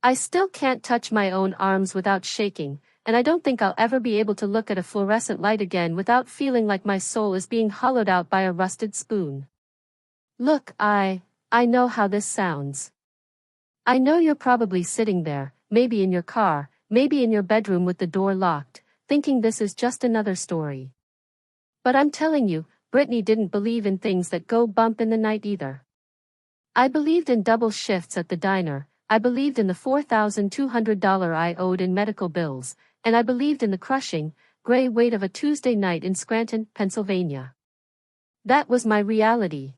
I still can't touch my own arms without shaking, and I don't think I'll ever be able to look at a fluorescent light again without feeling like my soul is being hollowed out by a rusted spoon. Look, I know how this sounds. I know you're probably sitting there, maybe in your car, maybe in your bedroom with the door locked, thinking this is just another story. But I'm telling you, Brittany didn't believe in things that go bump in the night either. I believed in double shifts at the diner, I believed in the $4,200 I owed in medical bills, and I believed in the crushing, gray weight of a Tuesday night in Scranton, Pennsylvania. That was my reality.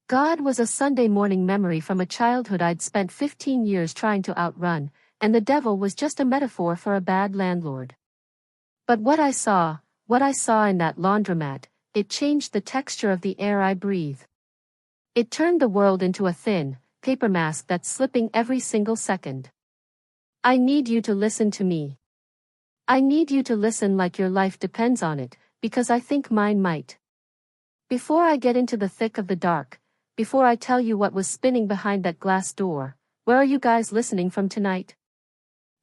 God was a Sunday morning memory from a childhood I'd spent 15 years trying to outrun, and the devil was just a metaphor for a bad landlord. But what I saw in that laundromat, it changed the texture of the air I breathe. It turned the world into a thin, paper mask that's slipping every single second. I need you to listen to me. I need you to listen like your life depends on it, because I think mine might. Before I get into the thick of the dark, before I tell you what was spinning behind that glass door, where are you guys listening from tonight?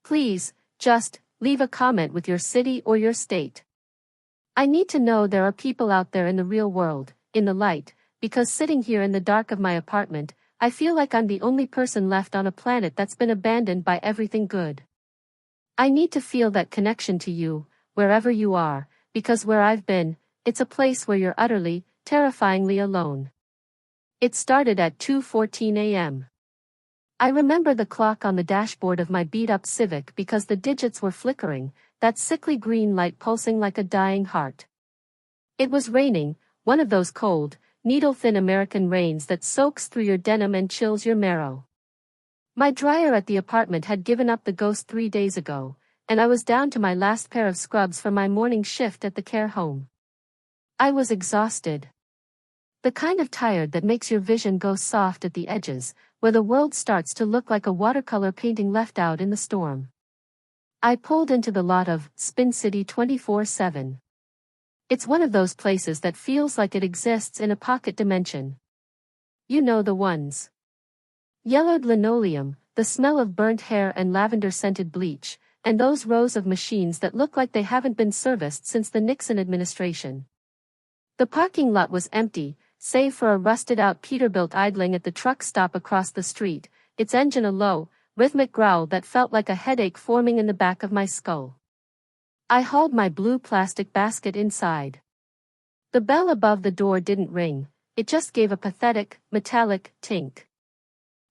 Please, just leave a comment with your city or your state. I need to know there are people out there in the real world, in the light, because sitting here in the dark of my apartment, I feel like I'm the only person left on a planet that's been abandoned by everything good. I need to feel that connection to you, wherever you are, because where I've been, it's a place where you're utterly, terrifyingly alone. It started at 2:14 a.m. I remember the clock on the dashboard of my beat-up Civic because the digits were flickering, that sickly green light pulsing like a dying heart. It was raining, one of those cold, needle-thin American rains that soaks through your denim and chills your marrow. My dryer at the apartment had given up the ghost 3 days ago, and I was down to my last pair of scrubs for my morning shift at the care home. I was exhausted. The kind of tired that makes your vision go soft at the edges, where the world starts to look like a watercolor painting left out in the storm. I pulled into the lot of Spin City 24/7. It's one of those places that feels like it exists in a pocket dimension. You know the ones. Yellowed linoleum, the smell of burnt hair and lavender-scented bleach, and those rows of machines that look like they haven't been serviced since the Nixon administration. The parking lot was empty, save for a rusted-out Peterbilt idling at the truck stop across the street, its engine a low, rhythmic growl that felt like a headache forming in the back of my skull. I hauled my blue plastic basket inside. The bell above the door didn't ring, it just gave a pathetic, metallic tink.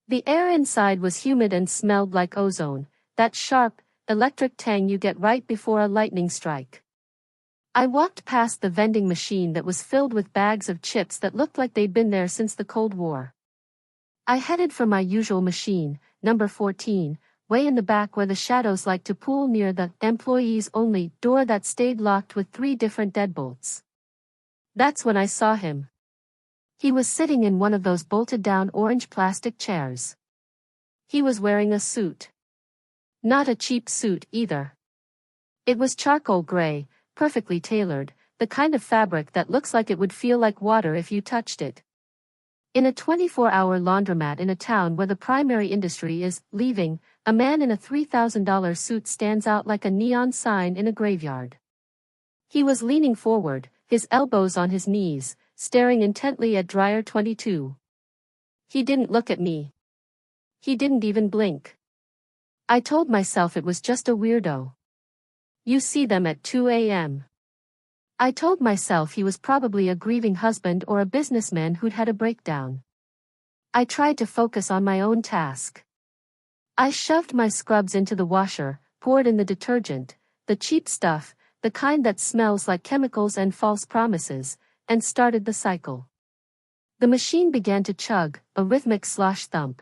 The air inside was humid and smelled like ozone, that sharp, electric tang you get right before a lightning strike. I walked past the vending machine that was filled with bags of chips that looked like they'd been there since the Cold War. I headed for my usual machine, number 14, way in the back where the shadows like to pool near the employees-only door that stayed locked with 3 different deadbolts. That's when I saw him. He was sitting in one of those bolted-down orange plastic chairs. He was wearing a suit. Not a cheap suit either. It was charcoal gray, perfectly tailored, the kind of fabric that looks like it would feel like water if you touched it. In a 24-hour laundromat in a town where the primary industry is leaving, a man in a $3,000 suit stands out like a neon sign in a graveyard. He was leaning forward, his elbows on his knees, staring intently at dryer 22. He didn't look at me. He didn't even blink. I told myself it was just a weirdo. You see them at 2 a.m. I told myself he was probably a grieving husband or a businessman who'd had a breakdown. I tried to focus on my own task. I shoved my scrubs into the washer, poured in the detergent, the cheap stuff, the kind that smells like chemicals and false promises, and started the cycle. The machine began to chug, a rhythmic slosh thump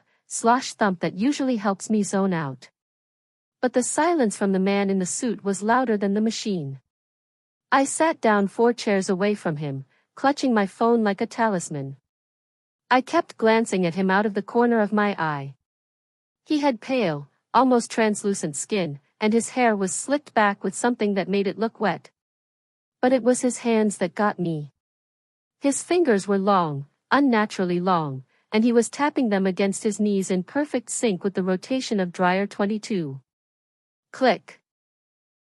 that usually helps me zone out. But the silence from the man in the suit was louder than the machine. I sat down 4 chairs away from him, clutching my phone like a talisman. I kept glancing at him out of the corner of my eye. He had pale, almost translucent skin, and his hair was slicked back with something that made it look wet. But it was his hands that got me. His fingers were long, unnaturally long, and he was tapping them against his knees in perfect sync with the rotation of dryer 22. Click.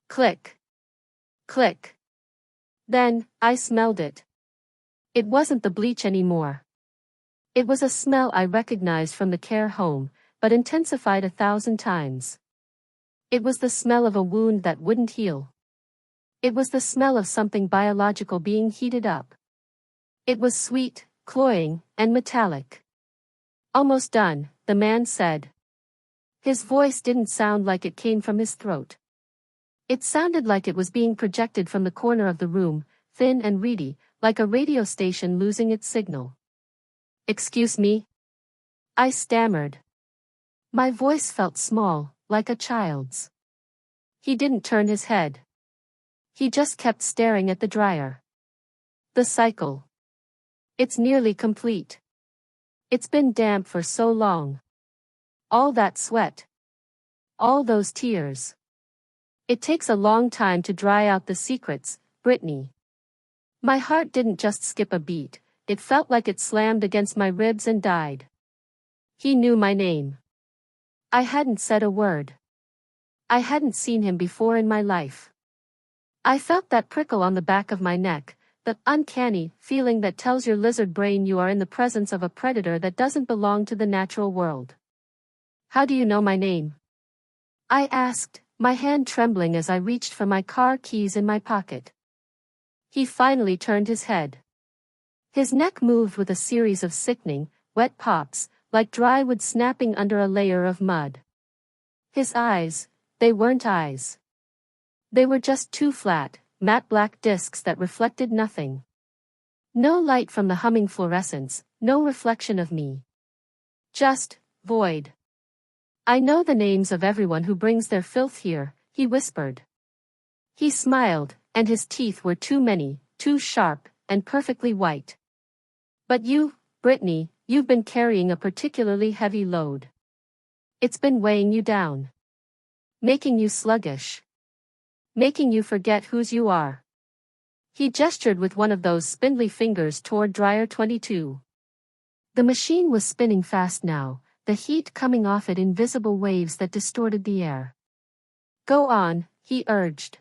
Click. Click. Then, I smelled it. It wasn't the bleach anymore. It was a smell I recognized from the care home, but intensified 1,000 times. It was the smell of a wound that wouldn't heal. It was the smell of something biological being heated up. It was sweet, cloying, and metallic. Almost done, the man said. His voice didn't sound like it came from his throat. It sounded like it was being projected from the corner of the room, thin and reedy, like a radio station losing its signal. Excuse me? I stammered. My voice felt small, like a child's. He didn't turn his head. He just kept staring at the dryer. The cycle. It's nearly complete. It's been damp for so long. All that sweat. All those tears. It takes a long time to dry out the secrets, Brittany. My heart didn't just skip a beat, it felt like it slammed against my ribs and died. He knew my name. I hadn't said a word. I hadn't seen him before in my life. I felt that prickle on the back of my neck, that uncanny feeling that tells your lizard brain you are in the presence of a predator that doesn't belong to the natural world. How do you know my name? I asked, my hand trembling as I reached for my car keys in my pocket. He finally turned his head. His neck moved with a series of sickening, wet pops, like dry wood snapping under a layer of mud. His eyes, they weren't eyes. They were just two flat, matte black discs that reflected nothing. No light from the humming fluorescence, no reflection of me. Just void. I know the names of everyone who brings their filth here, he whispered. He smiled, and his teeth were too many, too sharp, and perfectly white. But you, Brittany, you've been carrying a particularly heavy load. It's been weighing you down. Making you sluggish. Making you forget whose you are. He gestured with one of those spindly fingers toward dryer 22. The machine was spinning fast now, the heat coming off it in visible waves that distorted the air. Go on, he urged.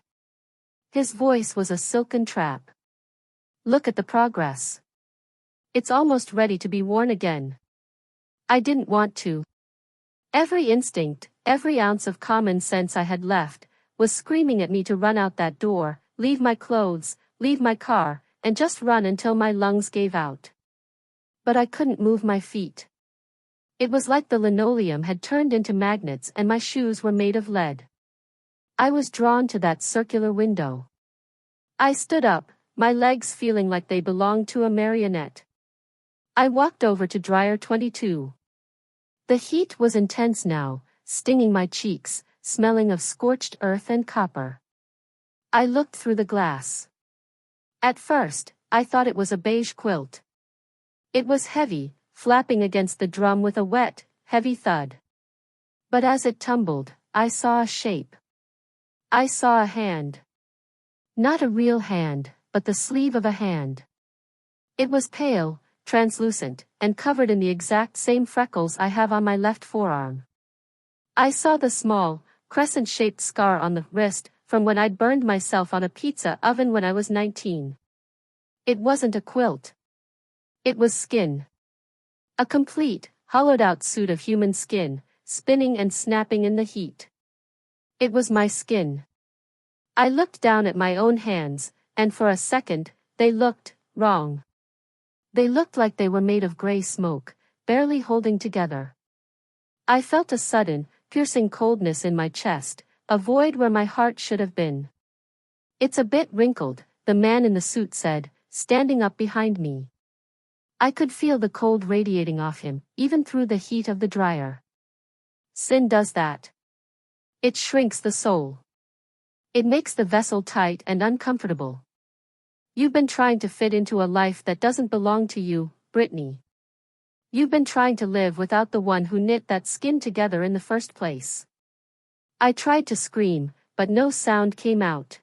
His voice was a silken trap. Look at the progress. It's almost ready to be worn again. I didn't want to. Every instinct, every ounce of common sense I had left, was screaming at me to run out that door, leave my clothes, leave my car, and just run until my lungs gave out. But I couldn't move my feet. It was like the linoleum had turned into magnets and my shoes were made of lead. I was drawn to that circular window. I stood up, my legs feeling like they belonged to a marionette. I walked over to dryer 22. The heat was intense now, stinging my cheeks, smelling of scorched earth and copper. I looked through the glass. At first, I thought it was a beige quilt. It was heavy, flapping against the drum with a wet, heavy thud. But as it tumbled, I saw a shape. I saw a hand. Not a real hand, but the sleeve of a hand. It was pale, translucent, and covered in the exact same freckles I have on my left forearm. I saw the small, crescent-shaped scar on the wrist from when I'd burned myself on a pizza oven when I was 19. It wasn't a quilt. It was skin. A complete, hollowed-out suit of human skin, spinning and snapping in the heat. It was my skin. I looked down at my own hands, and for a second, they looked wrong. They looked like they were made of gray smoke, barely holding together. I felt a sudden, piercing coldness in my chest, a void where my heart should have been. It's a bit wrinkled, the man in the suit said, standing up behind me. I could feel the cold radiating off him, even through the heat of the dryer. Sin does that. It shrinks the soul. It makes the vessel tight and uncomfortable. You've been trying to fit into a life that doesn't belong to you, Brittany. You've been trying to live without the one who knit that skin together in the first place. I tried to scream, but no sound came out.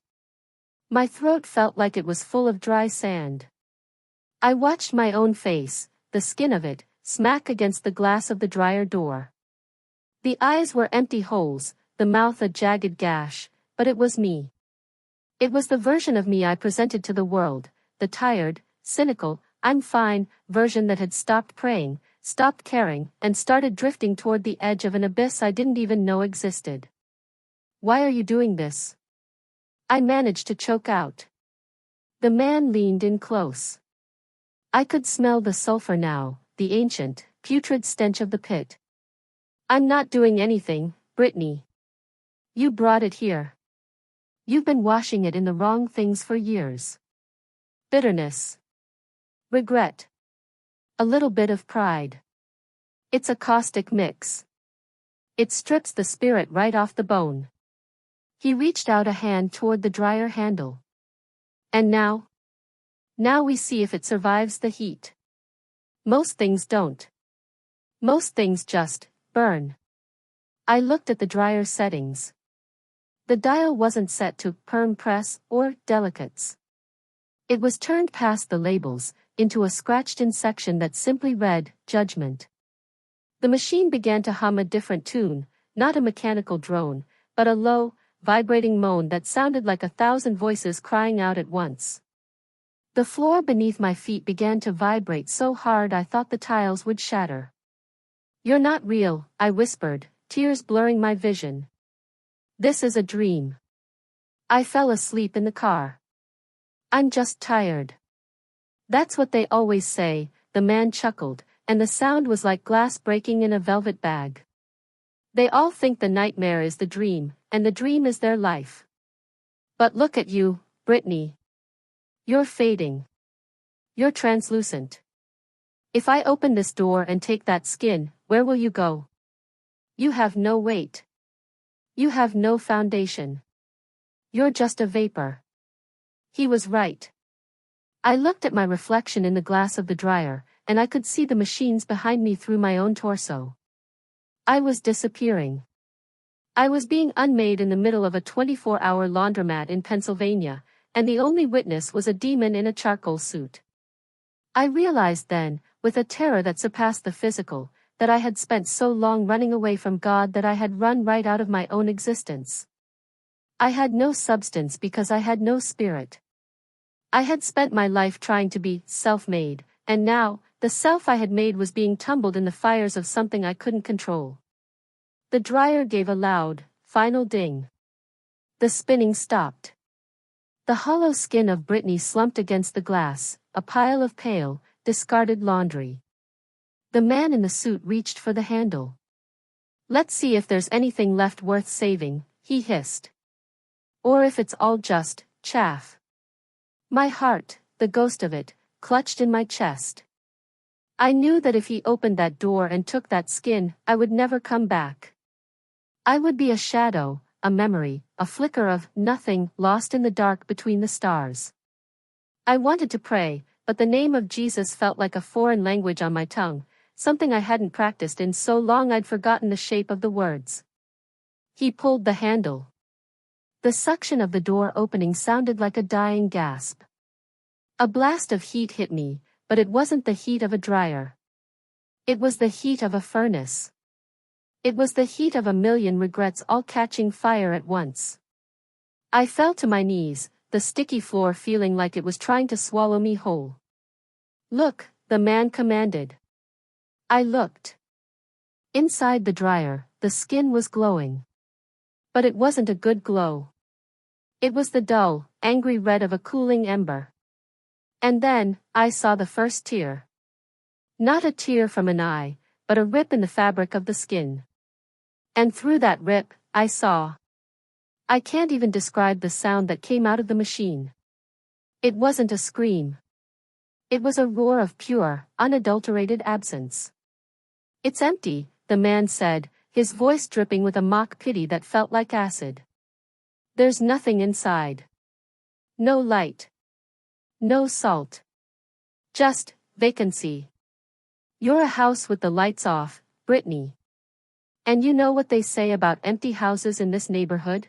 My throat felt like it was full of dry sand. I watched my own face, the skin of it, smack against the glass of the dryer door. The eyes were empty holes, the mouth a jagged gash, but it was me. It was the version of me I presented to the world, the tired, cynical, I'm fine version that had stopped praying, stopped caring, and started drifting toward the edge of an abyss I didn't even know existed. Why are you doing this? I managed to choke out. The man leaned in close. I could smell the sulfur now, the ancient, putrid stench of the pit. I'm not doing anything, Brittany. You brought it here. You've been washing it in the wrong things for years. Bitterness. Regret. A little bit of pride. It's a caustic mix. It strips the spirit right off the bone. He reached out a hand toward the dryer handle. And now? Now we see if it survives the heat. Most things don't. Most things just burn. I looked at the dryer settings. The dial wasn't set to perm press or delicates. It was turned past the labels, into a scratched-in section that simply read, Judgment. The machine began to hum a different tune, not a mechanical drone, but a low, vibrating moan that sounded like 1,000 voices crying out at once. The floor beneath my feet began to vibrate so hard I thought the tiles would shatter. You're not real, I whispered, tears blurring my vision. This is a dream. I fell asleep in the car. I'm just tired. That's what they always say, the man chuckled, and the sound was like glass breaking in a velvet bag. They all think the nightmare is the dream, and the dream is their life. But look at you, Brittany. You're fading. You're translucent. If I open this door and take that skin, where will you go? You have no weight. You have no foundation. You're just a vapor. He was right. I looked at my reflection in the glass of the dryer, and I could see the machines behind me through my own torso. I was disappearing. I was being unmade in the middle of a 24-hour laundromat in Pennsylvania, and the only witness was a demon in a charcoal suit. I realized then, with a terror that surpassed the physical, that I had spent so long running away from God that I had run right out of my own existence. I had no substance because I had no spirit. I had spent my life trying to be self-made, and now, the self I had made was being tumbled in the fires of something I couldn't control. The dryer gave a loud, final ding. The spinning stopped. The hollow skin of Brittany slumped against the glass, a pile of pale, discarded laundry. The man in the suit reached for the handle. Let's see if there's anything left worth saving, he hissed. Or if it's all just chaff. My heart, the ghost of it, clutched in my chest. I knew that if he opened that door and took that skin, I would never come back. I would be a shadow, a memory, a flicker of nothing lost in the dark between the stars. I wanted to pray, but the name of Jesus felt like a foreign language on my tongue, something I hadn't practiced in so long I'd forgotten the shape of the words. He pulled the handle. The suction of the door opening sounded like a dying gasp. A blast of heat hit me, but it wasn't the heat of a dryer. It was the heat of a furnace. It was the heat of a million regrets all catching fire at once. I fell to my knees, the sticky floor feeling like it was trying to swallow me whole. Look, the man commanded. I looked. Inside the dryer, the skin was glowing. But it wasn't a good glow. It was the dull, angry red of a cooling ember. And then, I saw the first tear. Not a tear from an eye, but a rip in the fabric of the skin. And through that rip, I saw. I can't even describe the sound that came out of the machine. It wasn't a scream. It was a roar of pure, unadulterated absence. It's empty, the man said, his voice dripping with a mock pity that felt like acid. There's nothing inside. No light. No salt. Just vacancy. You're a house with the lights off, Brittany. And you know what they say about empty houses in this neighborhood?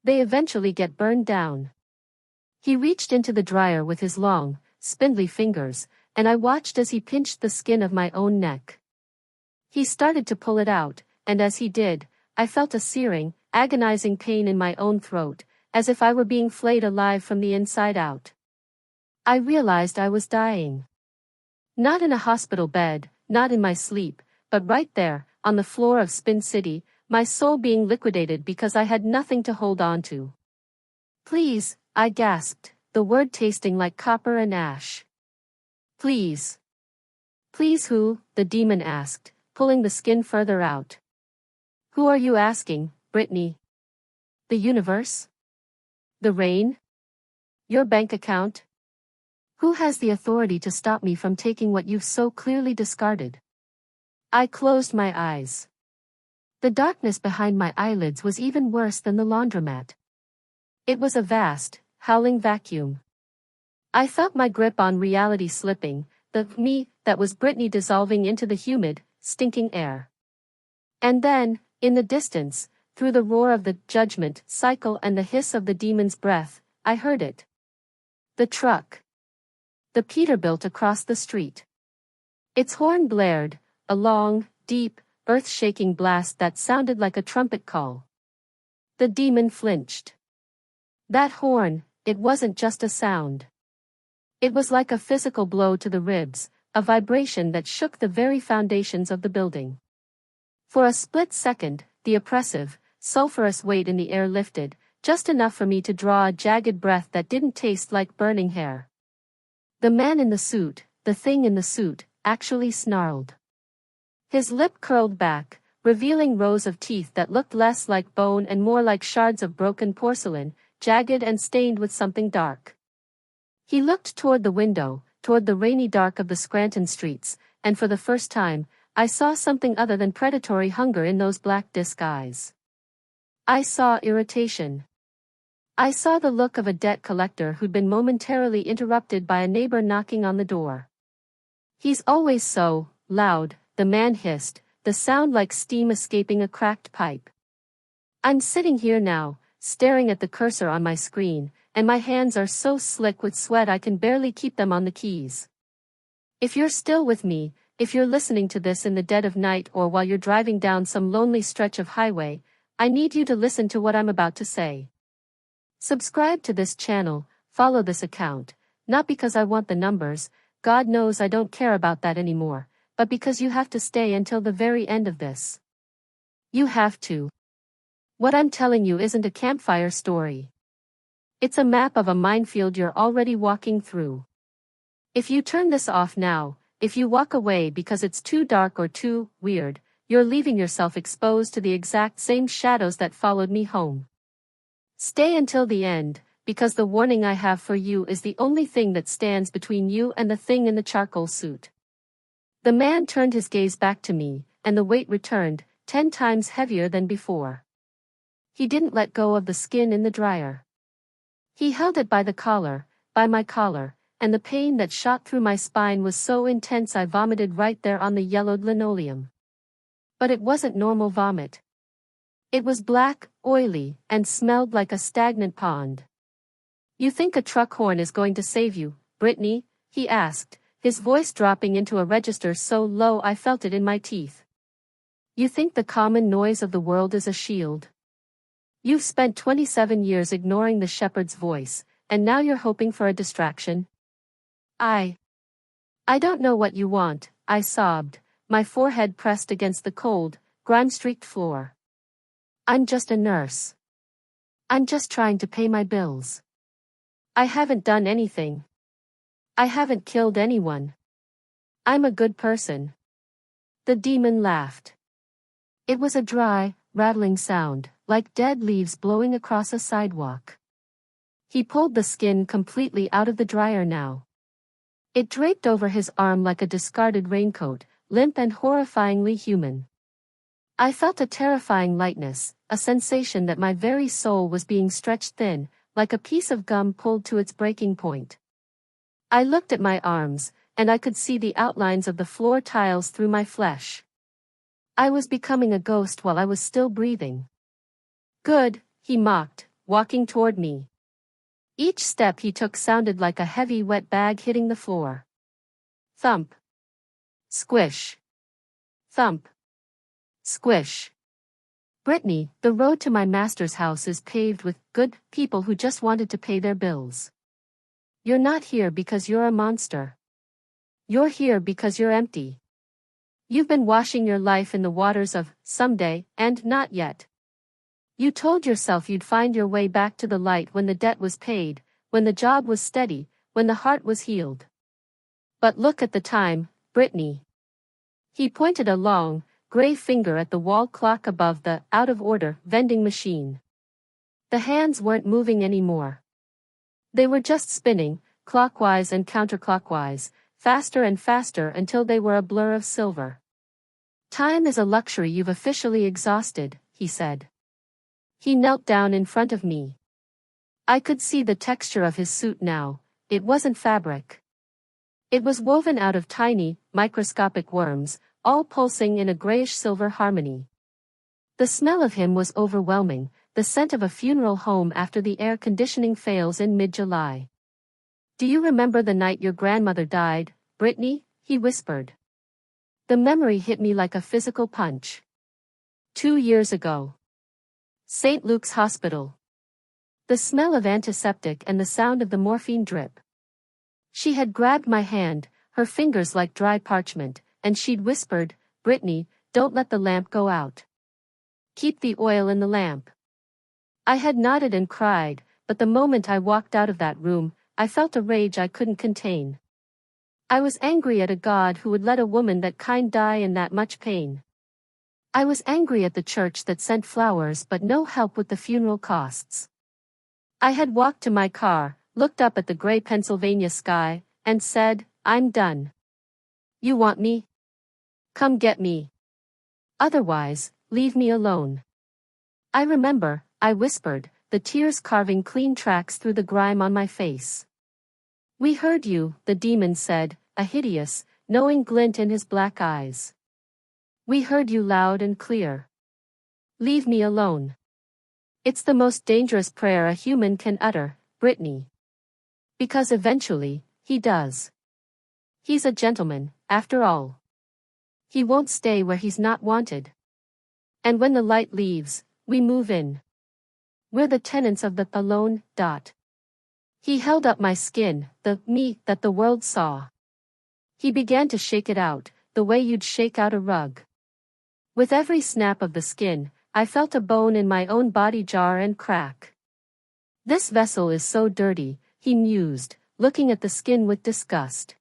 They eventually get burned down. He reached into the dryer with his long, spindly fingers, and I watched as he pinched the skin of my own neck. He started to pull it out, and as he did, I felt a searing, agonizing pain in my own throat, as if I were being flayed alive from the inside out. I realized I was dying. Not in a hospital bed, not in my sleep, but right there, on the floor of Spin City, my soul being liquidated because I had nothing to hold on to. Please, I gasped, the word tasting like copper and ash. Please. Please who? The demon asked, pulling the skin further out. Who are you asking, Brittany? The universe? The rain? Your bank account? Who has the authority to stop me from taking what you've so clearly discarded? I closed my eyes. The darkness behind my eyelids was even worse than the laundromat. It was a vast, howling vacuum. I felt my grip on reality slipping, the me that was Brittany dissolving into the humid, stinking air. And then, in the distance, through the roar of the judgment cycle and the hiss of the demon's breath, I heard it. The truck. The Peterbilt across the street. Its horn blared, a long, deep, earth-shaking blast that sounded like a trumpet call. The demon flinched. That horn, it wasn't just a sound. It was like a physical blow to the ribs, a vibration that shook the very foundations of the building. For a split second, the oppressive, sulphurous weight in the air lifted, just enough for me to draw a jagged breath that didn't taste like burning hair. The man in the suit, the thing in the suit, actually snarled. His lip curled back, revealing rows of teeth that looked less like bone and more like shards of broken porcelain, jagged and stained with something dark. He looked toward the window, toward the rainy dark of the Scranton streets, and for the first time, I saw something other than predatory hunger in those black disc eyes. I saw irritation. I saw the look of a debt collector who'd been momentarily interrupted by a neighbor knocking on the door. He's always so loud, the man hissed, the sound like steam escaping a cracked pipe. I'm sitting here now, staring at the cursor on my screen, and my hands are so slick with sweat I can barely keep them on the keys. If you're still with me, if you're listening to this in the dead of night or while you're driving down some lonely stretch of highway, I need you to listen to what I'm about to say. Subscribe to this channel, follow this account, not because I want the numbers, God knows I don't care about that anymore, but because you have to stay until the very end of this. You have to. What I'm telling you isn't a campfire story. It's a map of a minefield you're already walking through. If you turn this off now, if you walk away because it's too dark or too weird, you're leaving yourself exposed to the exact same shadows that followed me home. Stay until the end, because the warning I have for you is the only thing that stands between you and the thing in the charcoal suit. The man turned his gaze back to me, and the weight returned, 10 times heavier than before. He didn't let go of the skin in the dryer. He held it by the collar, by my collar, and the pain that shot through my spine was so intense I vomited right there on the yellowed linoleum. But it wasn't normal vomit. It was black, oily, and smelled like a stagnant pond. You think a truck horn is going to save you, Brittany? He asked, his voice dropping into a register so low I felt it in my teeth. You think the common noise of the world is a shield? You've spent 27 years ignoring the shepherd's voice, and now you're hoping for a distraction? I don't know what you want, I sobbed, my forehead pressed against the cold, grime-streaked floor. I'm just a nurse. I'm just trying to pay my bills. I haven't done anything. I haven't killed anyone. I'm a good person. The demon laughed. It was a dry, rattling sound, like dead leaves blowing across a sidewalk. He pulled the skin completely out of the dryer now. It draped over his arm like a discarded raincoat, limp and horrifyingly human. I felt a terrifying lightness, a sensation that my very soul was being stretched thin, like a piece of gum pulled to its breaking point. I looked at my arms, and I could see the outlines of the floor tiles through my flesh. I was becoming a ghost while I was still breathing. Good, he mocked, walking toward me. Each step he took sounded like a heavy wet bag hitting the floor. Thump. Squish. Thump. Squish. Brittany, the road to my master's house is paved with good people who just wanted to pay their bills. You're not here because you're a monster. You're here because you're empty. You've been washing your life in the waters of someday and not yet. You told yourself you'd find your way back to the light when the debt was paid, when the job was steady, when the heart was healed. But look at the time, Brittany. He pointed a long, gray finger at the wall clock above the out-of-order vending machine. The hands weren't moving anymore. They were just spinning, clockwise and counterclockwise, faster and faster until they were a blur of silver. Time is a luxury you've officially exhausted, he said. He knelt down in front of me. I could see the texture of his suit now. It wasn't fabric. It was woven out of tiny, microscopic worms, all pulsing in a grayish-silver harmony. The smell of him was overwhelming, the scent of a funeral home after the air conditioning fails in mid-July. Do you remember the night your grandmother died, Brittany? He whispered. The memory hit me like a physical punch. 2 years ago. St. Luke's Hospital. The smell of antiseptic and the sound of the morphine drip. She had grabbed my hand, her fingers like dry parchment, and she'd whispered, Brittany, don't let the lamp go out. Keep the oil in the lamp. I had nodded and cried, but the moment I walked out of that room, I felt a rage I couldn't contain. I was angry at a God who would let a woman that kind die in that much pain. I was angry at the church that sent flowers but no help with the funeral costs. I had walked to my car, looked up at the gray Pennsylvania sky, and said, I'm done. You want me? Come get me. Otherwise, leave me alone. I remember, I whispered, the tears carving clean tracks through the grime on my face. We heard you, the demon said, a hideous, knowing glint in his black eyes. We heard you loud and clear. Leave me alone. It's the most dangerous prayer a human can utter, Brittany. Because eventually, he does. He's a gentleman, after all. He won't stay where he's not wanted. And when the light leaves, we move in. We're the tenants of the alone. He held up my skin, the me that the world saw. He began to shake it out, the way you'd shake out a rug. With every snap of the skin, I felt a bone in my own body jar and crack. This vessel is so dirty, he mused, looking at the skin with disgust.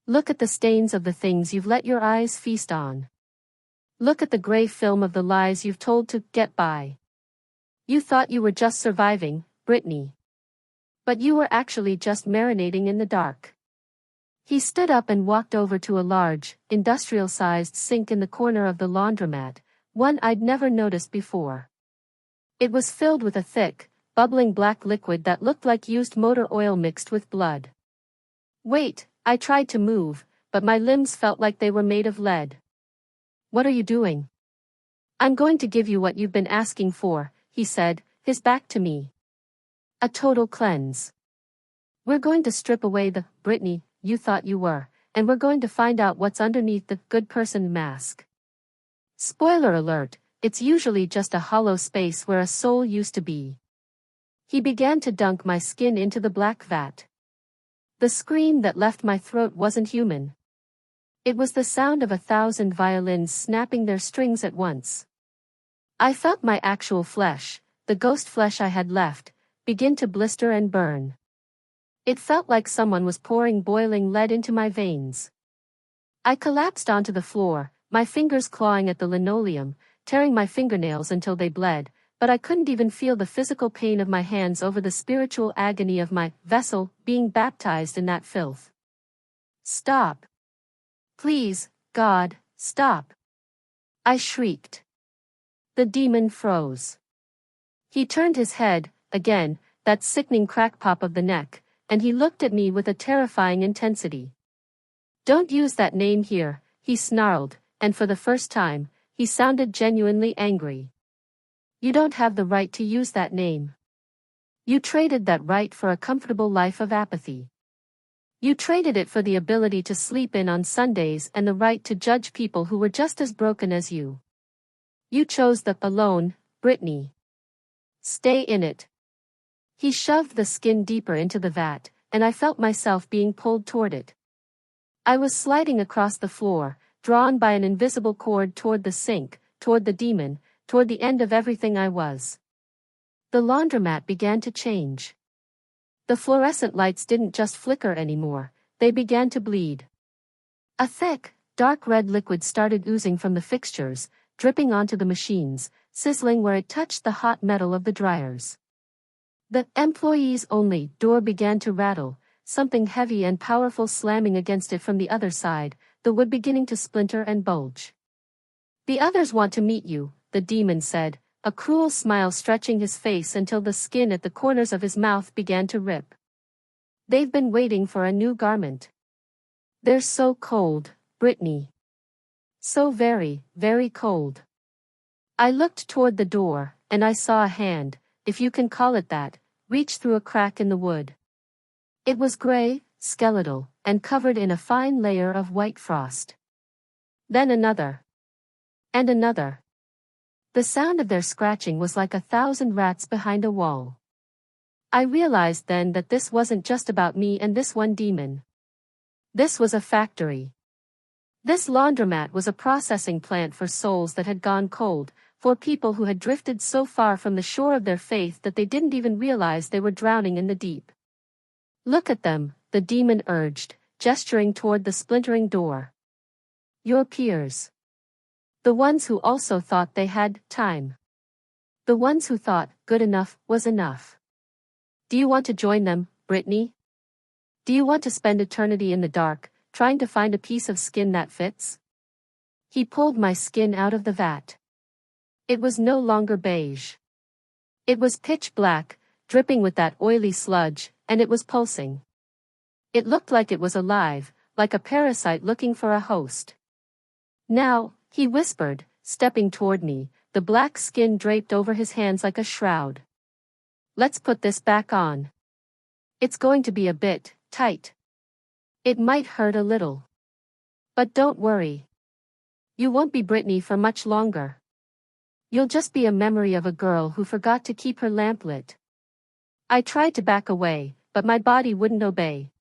Look at the stains of the things you've let your eyes feast on. Look at the gray film of the lies you've told to get by. You thought you were just surviving, Brittany. But you were actually just marinating in the dark. He stood up and walked over to a large, industrial-sized sink in the corner of the laundromat, one I'd never noticed before. It was filled with a thick, bubbling black liquid that looked like used motor oil mixed with blood. Wait, I tried to move, but my limbs felt like they were made of lead. What are you doing? I'm going to give you what you've been asking for, he said, his back to me. A total cleanse. We're going to strip away the Brittany you thought you were, and we're going to find out what's underneath the good person mask. Spoiler alert, it's usually just a hollow space where a soul used to be. He began to dunk my skin into the black vat. The scream that left my throat wasn't human. It was the sound of 1,000 violins snapping their strings at once. I felt my actual flesh, the ghost flesh I had left, begin to blister and burn. It felt like someone was pouring boiling lead into my veins. I collapsed onto the floor, my fingers clawing at the linoleum, tearing my fingernails until they bled, but I couldn't even feel the physical pain of my hands over the spiritual agony of my vessel being baptized in that filth. Stop. Please, God, stop. I shrieked. The demon froze. He turned his head, again, that sickening crack pop of the neck, and he looked at me with a terrifying intensity. Don't use that name here, he snarled, and for the first time, he sounded genuinely angry. You don't have the right to use that name. You traded that right for a comfortable life of apathy. You traded it for the ability to sleep in on Sundays and the right to judge people who were just as broken as you. You chose the alone, Brittany. Stay in it. He shoved the skin deeper into the vat, and I felt myself being pulled toward it. I was sliding across the floor, drawn by an invisible cord toward the sink, toward the demon, toward the end of everything I was. The laundromat began to change. The fluorescent lights didn't just flicker anymore, they began to bleed. A thick, dark red liquid started oozing from the fixtures, dripping onto the machines, sizzling where it touched the hot metal of the dryers. The employees only door began to rattle, something heavy and powerful slamming against it from the other side, the wood beginning to splinter and bulge. The others want to meet you, the demon said, a cruel smile stretching his face until the skin at the corners of his mouth began to rip. They've been waiting for a new garment. They're so cold, Brittany. So very, very cold. I looked toward the door, and I saw a hand, if you can call it that, reach through a crack in the wood. It was gray, skeletal, and covered in a fine layer of white frost. Then another. And another. The sound of their scratching was like 1,000 rats behind a wall. I realized then that this wasn't just about me and this one demon. This was a factory. This laundromat was a processing plant for souls that had gone cold, for people who had drifted so far from the shore of their faith that they didn't even realize they were drowning in the deep. Look at them, the demon urged, gesturing toward the splintering door. Your peers. The ones who also thought they had time. The ones who thought good enough was enough. Do you want to join them, Brittany? Do you want to spend eternity in the dark, trying to find a piece of skin that fits? He pulled my skin out of the vat. It was no longer beige. It was pitch black, dripping with that oily sludge, and it was pulsing. It looked like it was alive, like a parasite looking for a host. Now, he whispered, stepping toward me, the black skin draped over his hands like a shroud. Let's put this back on. It's going to be a bit tight. It might hurt a little. But don't worry. You won't be Brittany for much longer. You'll just be a memory of a girl who forgot to keep her lamp lit. I tried to back away, but my body wouldn't obey.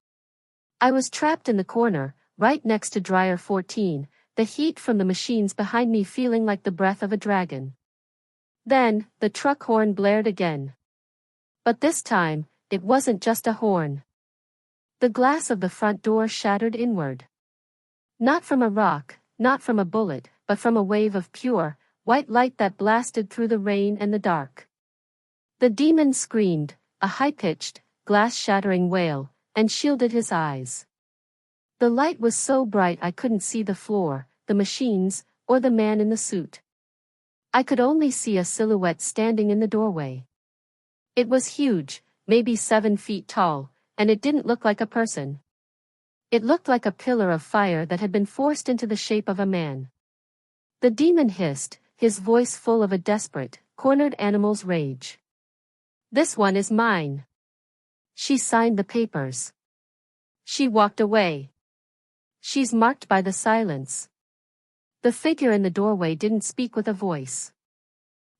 I was trapped in the corner, right next to dryer 14, the heat from the machines behind me feeling like the breath of a dragon. Then, the truck horn blared again. But this time, it wasn't just a horn. The glass of the front door shattered inward. Not from a rock, not from a bullet, but from a wave of pure, white light that blasted through the rain and the dark. The demon screamed, a high-pitched, glass-shattering wail, and shielded his eyes. The light was so bright I couldn't see the floor, the machines, or the man in the suit. I could only see a silhouette standing in the doorway. It was huge, maybe 7 feet tall, and it didn't look like a person. It looked like a pillar of fire that had been forced into the shape of a man. The demon hissed, his voice full of a desperate, cornered animal's rage. This one is mine. She signed the papers. She walked away. She's marked by the silence. The figure in the doorway didn't speak with a voice.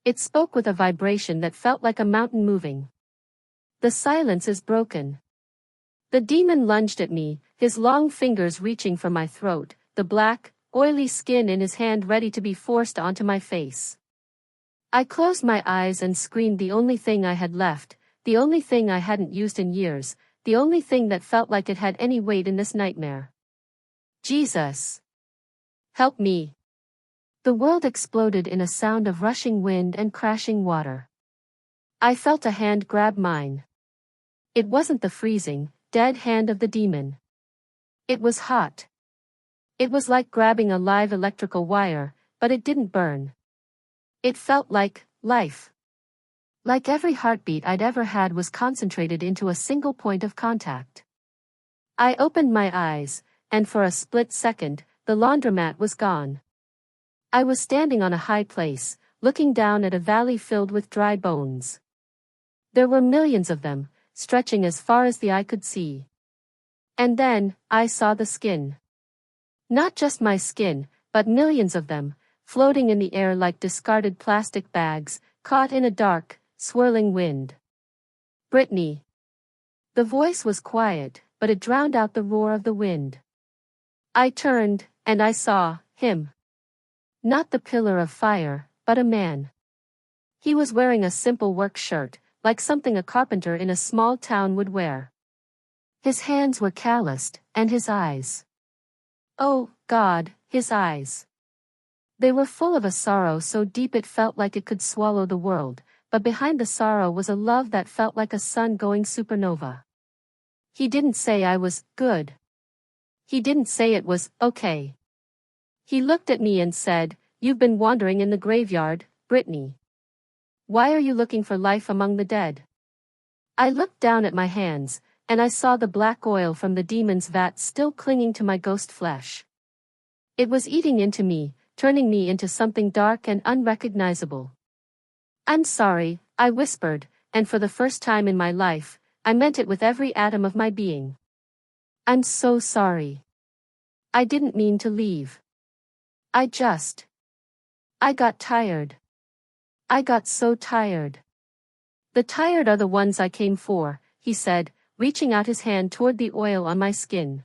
It spoke with a vibration that felt like a mountain moving. The silence is broken. The demon lunged at me, his long fingers reaching for my throat, the black, oily skin in his hand ready to be forced onto my face. I closed my eyes and screamed the only thing I had left, the only thing I hadn't used in years, the only thing that felt like it had any weight in this nightmare. Jesus! Help me! The world exploded in a sound of rushing wind and crashing water. I felt a hand grab mine. It wasn't the freezing, dead hand of the demon. It was hot. It was like grabbing a live electrical wire, but it didn't burn. It felt like life. Like every heartbeat I'd ever had was concentrated into a single point of contact. I opened my eyes, and for a split second, the laundromat was gone. I was standing on a high place, looking down at a valley filled with dry bones. There were millions of them, stretching as far as the eye could see. And then, I saw the skin. Not just my skin, but millions of them, floating in the air like discarded plastic bags, caught in a dark, swirling wind. Brittany. The voice was quiet, but it drowned out the roar of the wind. I turned, and I saw him. Not the pillar of fire, but a man. He was wearing a simple work shirt, like something a carpenter in a small town would wear. His hands were calloused, and his eyes. Oh, God, his eyes. They were full of a sorrow so deep it felt like it could swallow the world, but behind the sorrow was a love that felt like a sun going supernova. He didn't say I was good. He didn't say it was okay. He looked at me and said, "You've been wandering in the graveyard, Brittany. Why are you looking for life among the dead?" I looked down at my hands, and I saw the black oil from the demon's vat still clinging to my ghost flesh. It was eating into me, turning me into something dark and unrecognizable. "I'm sorry," I whispered, and for the first time in my life, I meant it with every atom of my being. "I'm so sorry. I didn't mean to leave. I got tired. I got so tired." "The tired are the ones I came for," he said, reaching out his hand toward the oil on my skin.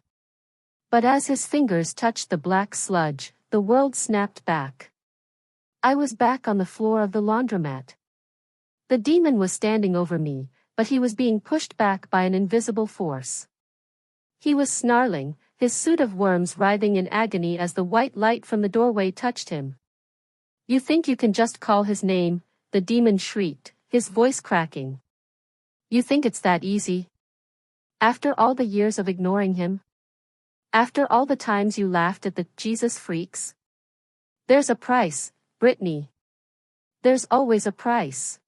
But as his fingers touched the black sludge, the world snapped back. I was back on the floor of the laundromat. The demon was standing over me, but he was being pushed back by an invisible force. He was snarling, his suit of worms writhing in agony as the white light from the doorway touched him. "You think you can just call his name?" the demon shrieked, his voice cracking. "You think it's that easy? After all the years of ignoring him? After all the times you laughed at the Jesus freaks? There's a price, Brittany. There's always a price."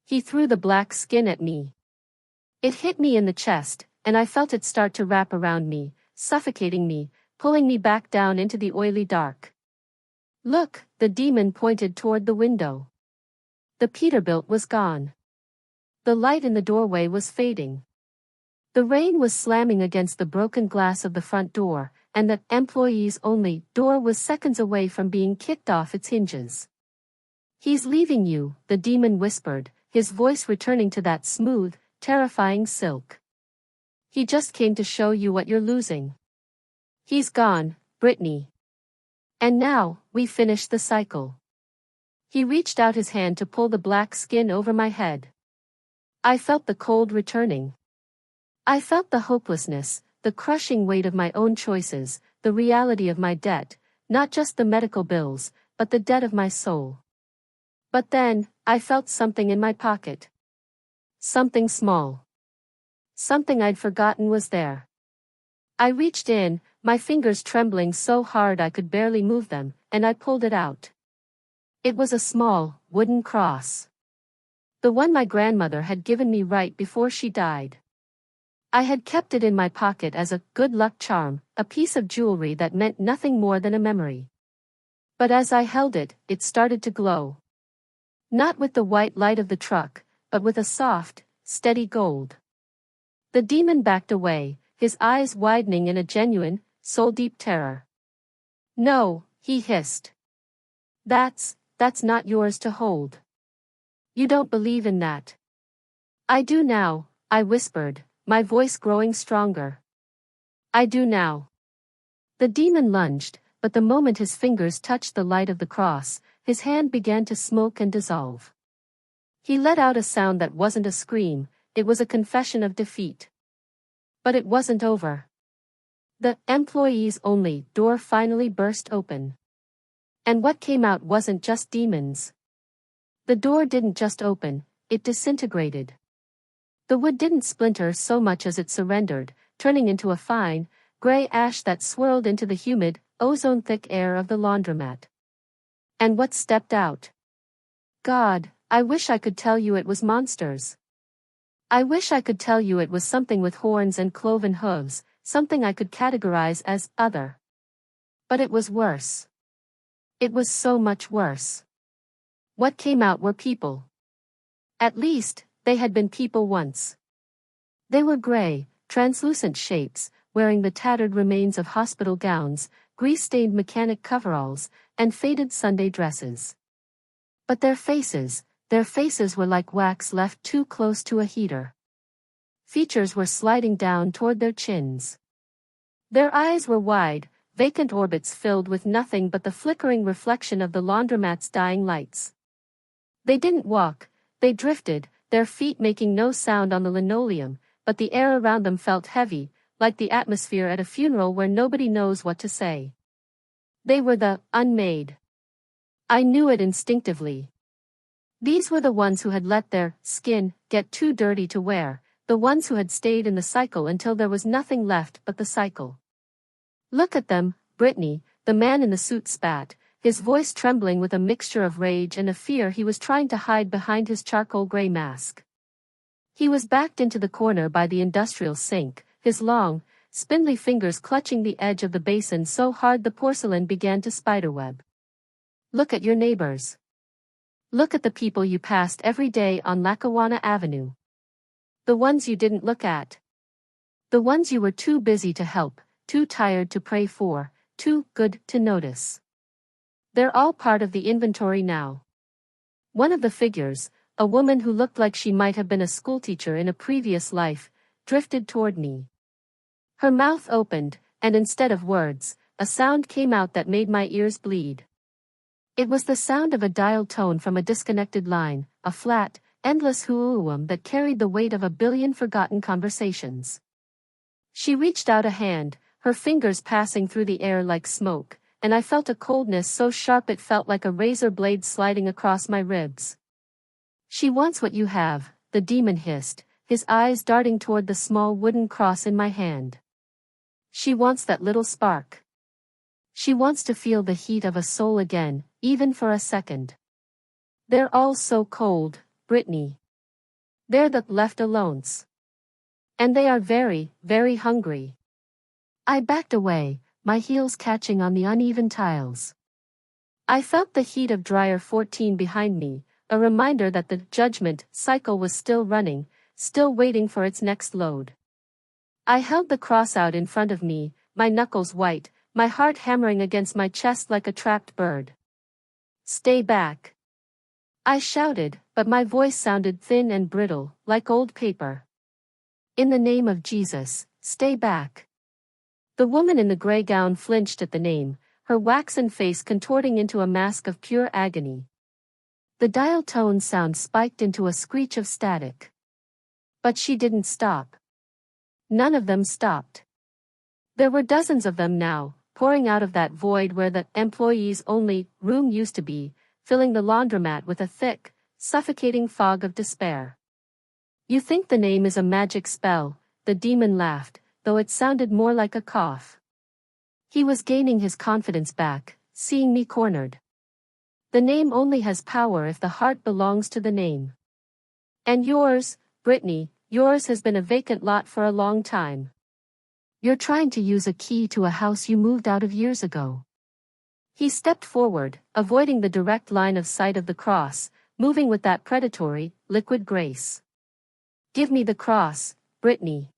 He threw the black skin at me. It hit me in the chest, and I felt it start to wrap around me, suffocating me, pulling me back down into the oily dark. "Look," the demon pointed toward the window. The Peterbilt was gone. The light in the doorway was fading. The rain was slamming against the broken glass of the front door, and the employees-only door was seconds away from being kicked off its hinges. "He's leaving you," the demon whispered, his voice returning to that smooth, terrifying silk. "He just came to show you what you're losing. He's gone, Brittany. And now, we finish the cycle." He reached out his hand to pull the black skin over my head. I felt the cold returning. I felt the hopelessness, the crushing weight of my own choices, the reality of my debt, not just the medical bills, but the debt of my soul. But then, I felt something in my pocket. Something small. Something I'd forgotten was there. I reached in, my fingers trembling so hard I could barely move them, and I pulled it out. It was a small, wooden cross. The one my grandmother had given me right before she died. I had kept it in my pocket as a good luck charm, a piece of jewelry that meant nothing more than a memory. But as I held it, it started to glow. Not with the white light of the truck, but with a soft, steady gold. The demon backed away, his eyes widening in a genuine, soul-deep terror. "No," he hissed. That's not yours to hold. You don't believe in that." "I do now," I whispered, my voice growing stronger. "I do now." The demon lunged, but the moment his fingers touched the light of the cross, his hand began to smoke and dissolve. He let out a sound that wasn't a scream, it was a confession of defeat. But it wasn't over. The employees-only door finally burst open. And what came out wasn't just demons. The door didn't just open, it disintegrated. The wood didn't splinter so much as it surrendered, turning into a fine, gray ash that swirled into the humid, ozone-thick air of the laundromat. And what stepped out? God, I wish I could tell you it was monsters. I wish I could tell you it was something with horns and cloven hooves, something I could categorize as other. But it was worse. It was so much worse. What came out were people. At least, they had been people once. They were gray, translucent shapes, wearing the tattered remains of hospital gowns, grease-stained mechanic coveralls, and faded Sunday dresses. But their faces were like wax left too close to a heater. Features were sliding down toward their chins. Their eyes were wide, vacant orbits filled with nothing but the flickering reflection of the laundromat's dying lights. They didn't walk, they drifted, their feet making no sound on the linoleum, but the air around them felt heavy, like the atmosphere at a funeral where nobody knows what to say. They were the Unmade. I knew it instinctively. These were the ones who had let their skin get too dirty to wear, the ones who had stayed in the cycle until there was nothing left but the cycle. "Look at them, Brittany," the man in the suit spat, his voice trembling with a mixture of rage and a fear he was trying to hide behind his charcoal gray mask. He was backed into the corner by the industrial sink, his long, spindly fingers clutching the edge of the basin so hard the porcelain began to spiderweb. "Look at your neighbors. Look at the people you passed every day on Lackawanna Avenue. The ones you didn't look at. The ones you were too busy to help, too tired to pray for, too good to notice. They're all part of the inventory now." One of the figures, a woman who looked like she might have been a schoolteacher in a previous life, drifted toward me. Her mouth opened, and instead of words, a sound came out that made my ears bleed. It was the sound of a dial tone from a disconnected line, a flat, endless hoo-oom that carried the weight of a billion forgotten conversations. She reached out a hand, her fingers passing through the air like smoke, and I felt a coldness so sharp it felt like a razor blade sliding across my ribs. "She wants what you have," the demon hissed, his eyes darting toward the small wooden cross in my hand. "She wants that little spark. She wants to feel the heat of a soul again, even for a second. They're all so cold, Brittany. They're the left alones. And they are very, very hungry." I backed away, my heels catching on the uneven tiles. I felt the heat of dryer 14 behind me, a reminder that the judgment cycle was still running, still waiting for its next load. I held the cross out in front of me, my knuckles white, my heart hammering against my chest like a trapped bird. "Stay back," I shouted, but my voice sounded thin and brittle, like old paper. "In the name of Jesus, stay back." The woman in the gray gown flinched at the name, her waxen face contorting into a mask of pure agony. The dial tone sound spiked into a screech of static. But she didn't stop. None of them stopped. There were dozens of them now, pouring out of that void where the employees-only room used to be, filling the laundromat with a thick, suffocating fog of despair. "You think the name is a magic spell," the demon laughed, though it sounded more like a cough. He was gaining his confidence back, seeing me cornered. "The name only has power if the heart belongs to the name. And yours, Brittany, yours has been a vacant lot for a long time. You're trying to use a key to a house you moved out of years ago." He stepped forward, avoiding the direct line of sight of the cross, moving with that predatory, liquid grace. "Give me the cross, Brittany.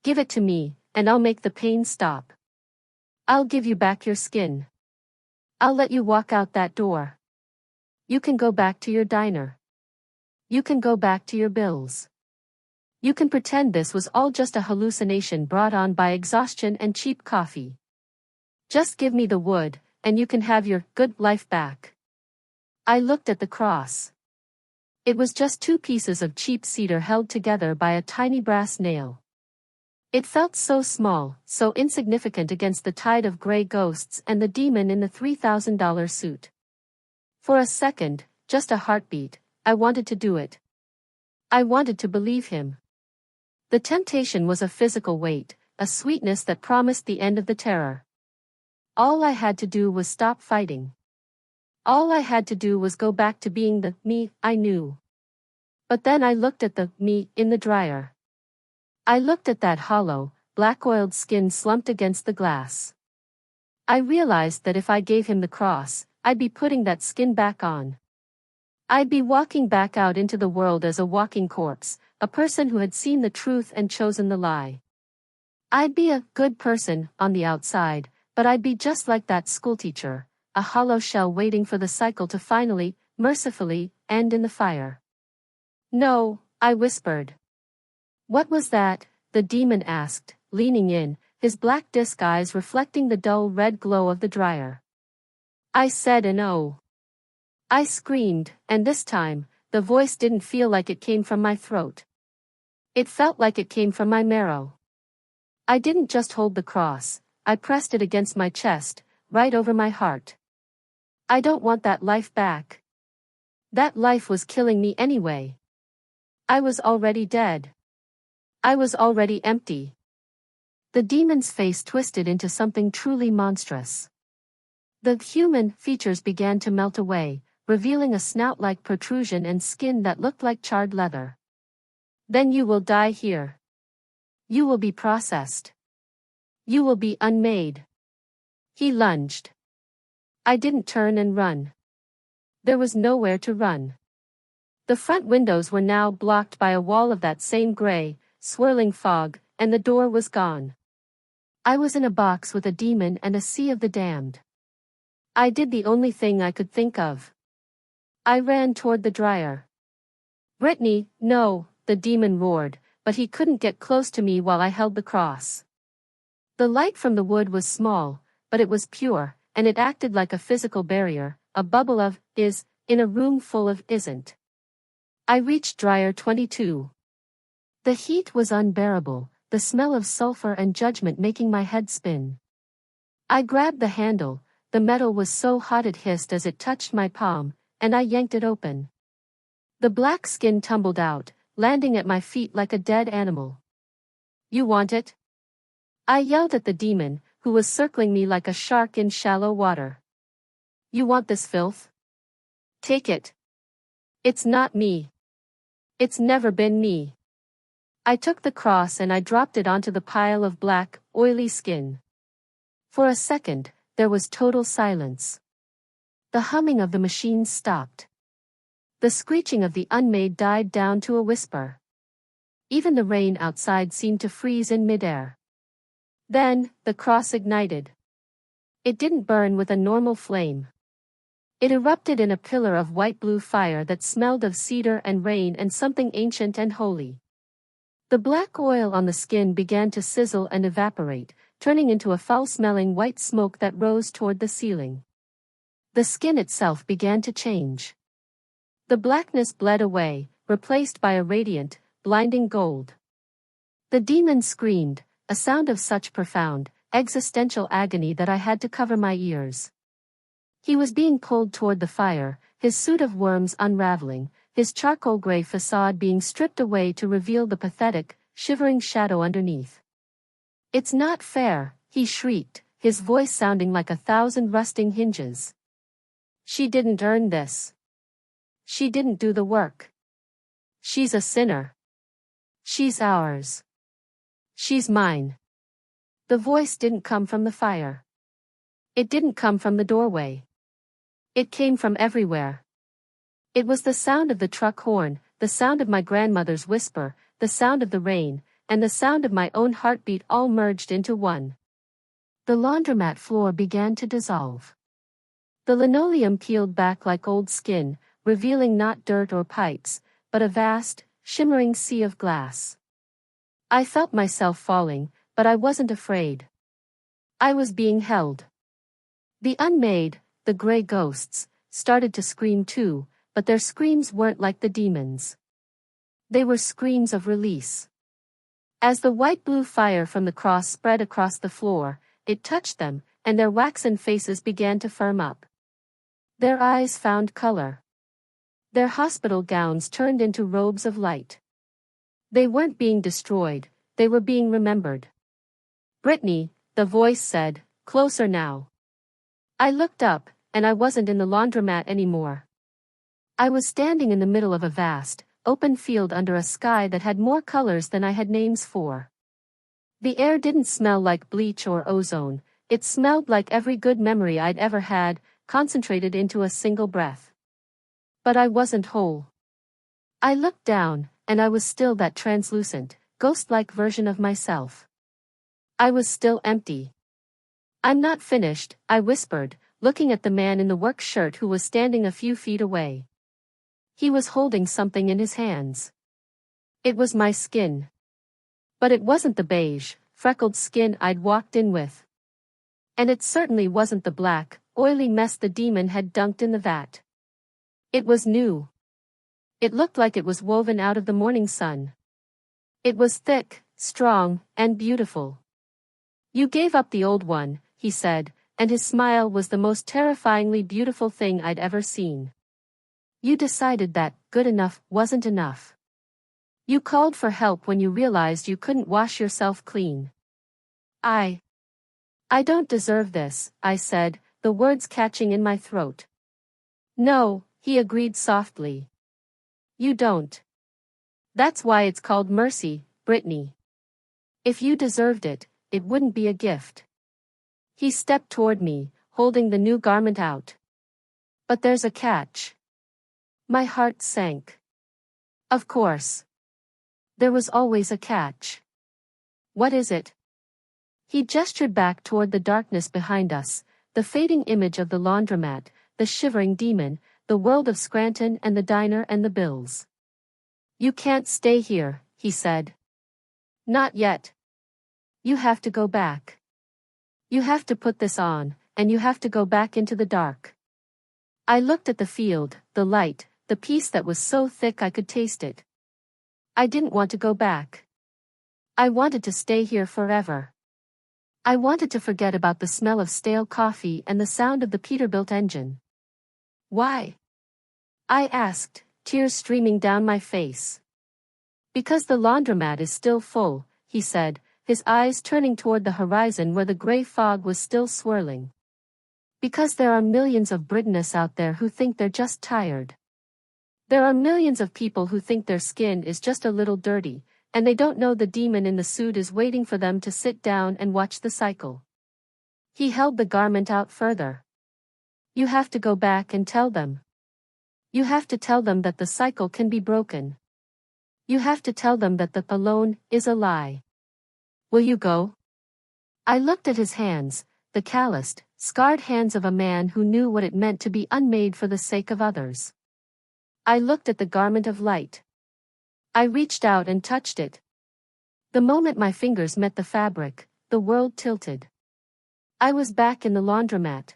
Give it to me, and I'll make the pain stop. I'll give you back your skin. I'll let you walk out that door. You can go back to your diner. You can go back to your bills. You can pretend this was all just a hallucination brought on by exhaustion and cheap coffee. Just give me the wood, and you can have your good life back." I looked at the cross. It was just two pieces of cheap cedar held together by a tiny brass nail. It felt so small, so insignificant against the tide of gray ghosts and the demon in the $3,000 suit. For a second, just a heartbeat, I wanted to do it. I wanted to believe him. The temptation was a physical weight, a sweetness that promised the end of the terror. All I had to do was stop fighting. All I had to do was go back to being the me I knew. But then I looked at the me in the dryer. I looked at that hollow, black-oiled skin slumped against the glass. I realized that if I gave him the cross, I'd be putting that skin back on. I'd be walking back out into the world as a walking corpse, a person who had seen the truth and chosen the lie. I'd be a good person on the outside, but I'd be just like that schoolteacher, a hollow shell waiting for the cycle to finally, mercifully, end in the fire. No, I whispered. What was that? The demon asked, leaning in, his black disc eyes reflecting the dull red glow of the dryer. I said an "oh." I screamed, and this time, the voice didn't feel like it came from my throat. It felt like it came from my marrow. I didn't just hold the cross, I pressed it against my chest, right over my heart. I don't want that life back. That life was killing me anyway. I was already dead. I was already empty. The demon's face twisted into something truly monstrous. The human features began to melt away, revealing a snout-like protrusion and skin that looked like charred leather. Then you will die here. You will be processed. You will be unmade. He lunged. I didn't turn and run. There was nowhere to run. The front windows were now blocked by a wall of that same gray, swirling fog, and the door was gone. I was in a box with a demon and a sea of the damned. I did the only thing I could think of. I ran toward the dryer. Brittany, no, the demon roared, but he couldn't get close to me while I held the cross. The light from the wood was small, but it was pure, and it acted like a physical barrier, a bubble of is, in a room full of isn't. I reached dryer 22. The heat was unbearable, the smell of sulfur and judgment making my head spin. I grabbed the handle, the metal was so hot it hissed as it touched my palm, and I yanked it open. The black skin tumbled out, landing at my feet like a dead animal. You want it? I yelled at the demon, who was circling me like a shark in shallow water. You want this filth? Take it. It's not me. It's never been me. I took the cross and I dropped it onto the pile of black, oily skin. For a second, there was total silence. The humming of the machines stopped. The screeching of the Unmade died down to a whisper. Even the rain outside seemed to freeze in midair. Then, the cross ignited. It didn't burn with a normal flame. It erupted in a pillar of white-blue fire that smelled of cedar and rain and something ancient and holy. The black oil on the skin began to sizzle and evaporate, turning into a foul-smelling white smoke that rose toward the ceiling. The skin itself began to change. The blackness bled away, replaced by a radiant, blinding gold. The demon screamed, a sound of such profound, existential agony that I had to cover my ears. He was being pulled toward the fire, his suit of worms unraveling, his charcoal gray facade being stripped away to reveal the pathetic, shivering shadow underneath. It's not fair, he shrieked, his voice sounding like 1,000 rusting hinges. She didn't earn this. She didn't do the work. She's a sinner. She's ours. She's mine. The voice didn't come from the fire. It didn't come from the doorway. It came from everywhere. It was the sound of the truck horn, the sound of my grandmother's whisper, the sound of the rain, and the sound of my own heartbeat all merged into one. The laundromat floor began to dissolve. The linoleum peeled back like old skin, revealing not dirt or pipes, but a vast, shimmering sea of glass. I felt myself falling, but I wasn't afraid. I was being held. The Unmade, the gray ghosts, started to scream too, but their screams weren't like the demons. They were screams of release. As the white-blue fire from the cross spread across the floor, it touched them, and their waxen faces began to firm up. Their eyes found color. Their hospital gowns turned into robes of light. They weren't being destroyed, they were being remembered. Brittany, the voice said, closer now. I looked up, and I wasn't in the laundromat anymore. I was standing in the middle of a vast, open field under a sky that had more colors than I had names for. The air didn't smell like bleach or ozone, it smelled like every good memory I'd ever had, concentrated into a single breath. But I wasn't whole. I looked down, and I was still that translucent, ghost-like version of myself. I was still empty. I'm not finished, I whispered, looking at the man in the work shirt who was standing a few feet away. He was holding something in his hands. It was my skin. But it wasn't the beige, freckled skin I'd walked in with. And it certainly wasn't the black, oily mess the demon had dunked in the vat. It was new. It looked like it was woven out of the morning sun. It was thick, strong, and beautiful. You gave up the old one, he said, and his smile was the most terrifyingly beautiful thing I'd ever seen. You decided that good enough wasn't enough. You called for help when you realized you couldn't wash yourself clean. I don't deserve this, I said, the words catching in my throat. No, he agreed softly. You don't. That's why it's called mercy, Brittany. If you deserved it, it wouldn't be a gift. He stepped toward me, holding the new garment out. But there's a catch. My heart sank. Of course. There was always a catch. What is it? He gestured back toward the darkness behind us, the fading image of the laundromat, the shivering demon, the world of Scranton and the diner and the bills. You can't stay here, he said. Not yet. You have to go back. You have to put this on, and you have to go back into the dark. I looked at the field, the light, the peace that was so thick I could taste it. I didn't want to go back. I wanted to stay here forever. I wanted to forget about the smell of stale coffee and the sound of the Peterbilt engine. Why? I asked, tears streaming down my face. Because the laundromat is still full, he said, his eyes turning toward the horizon where the gray fog was still swirling. Because there are millions of Britons out there who think they're just tired. There are millions of people who think their skin is just a little dirty, and they don't know the demon in the suit is waiting for them to sit down and watch the cycle. He held the garment out further. You have to go back and tell them. You have to tell them that the cycle can be broken. You have to tell them that the alone is a lie. Will you go? I looked at his hands, the calloused, scarred hands of a man who knew what it meant to be unmade for the sake of others. I looked at the garment of light. I reached out and touched it. The moment my fingers met the fabric, the world tilted. I was back in the laundromat.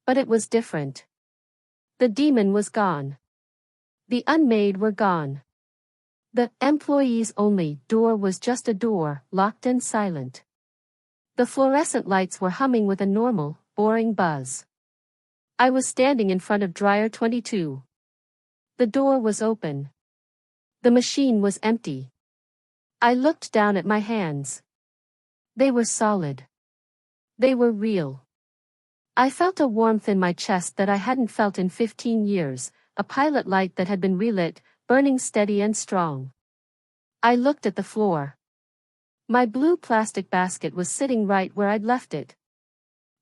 But it was different. The demon was gone. The unmade were gone. The employees only door was just a door, locked and silent. The fluorescent lights were humming with a normal, boring buzz. I was standing in front of dryer 22. The door was open. The machine was empty. I looked down at my hands. They were solid. They were real. I felt a warmth in my chest that I hadn't felt in 15 years, a pilot light that had been relit, burning steady and strong. I looked at the floor. My blue plastic basket was sitting right where I'd left it.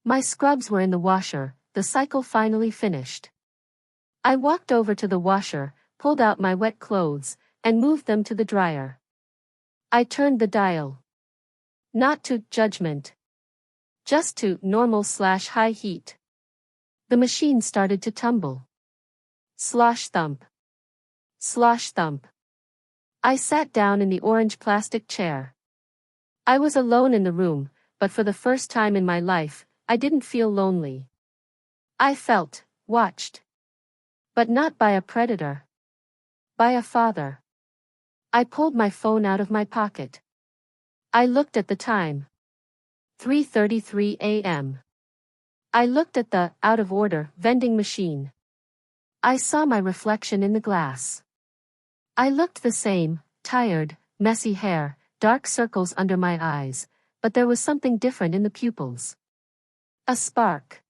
My scrubs were in the washer, the cycle finally finished. I walked over to the washer, pulled out my wet clothes, and moved them to the dryer. I turned the dial. Not to judgment. Just to normal/high heat. The machine started to tumble. Slosh thump. Slosh thump. I sat down in the orange plastic chair. I was alone in the room, but for the first time in my life, I didn't feel lonely. I felt watched. But not by a predator. By a father. I pulled my phone out of my pocket. I looked at the time. 3:33 a.m. I looked at the out-of-order vending machine. I saw my reflection in the glass. I looked the same, tired, messy hair, dark circles under my eyes, but there was something different in the pupils. A spark.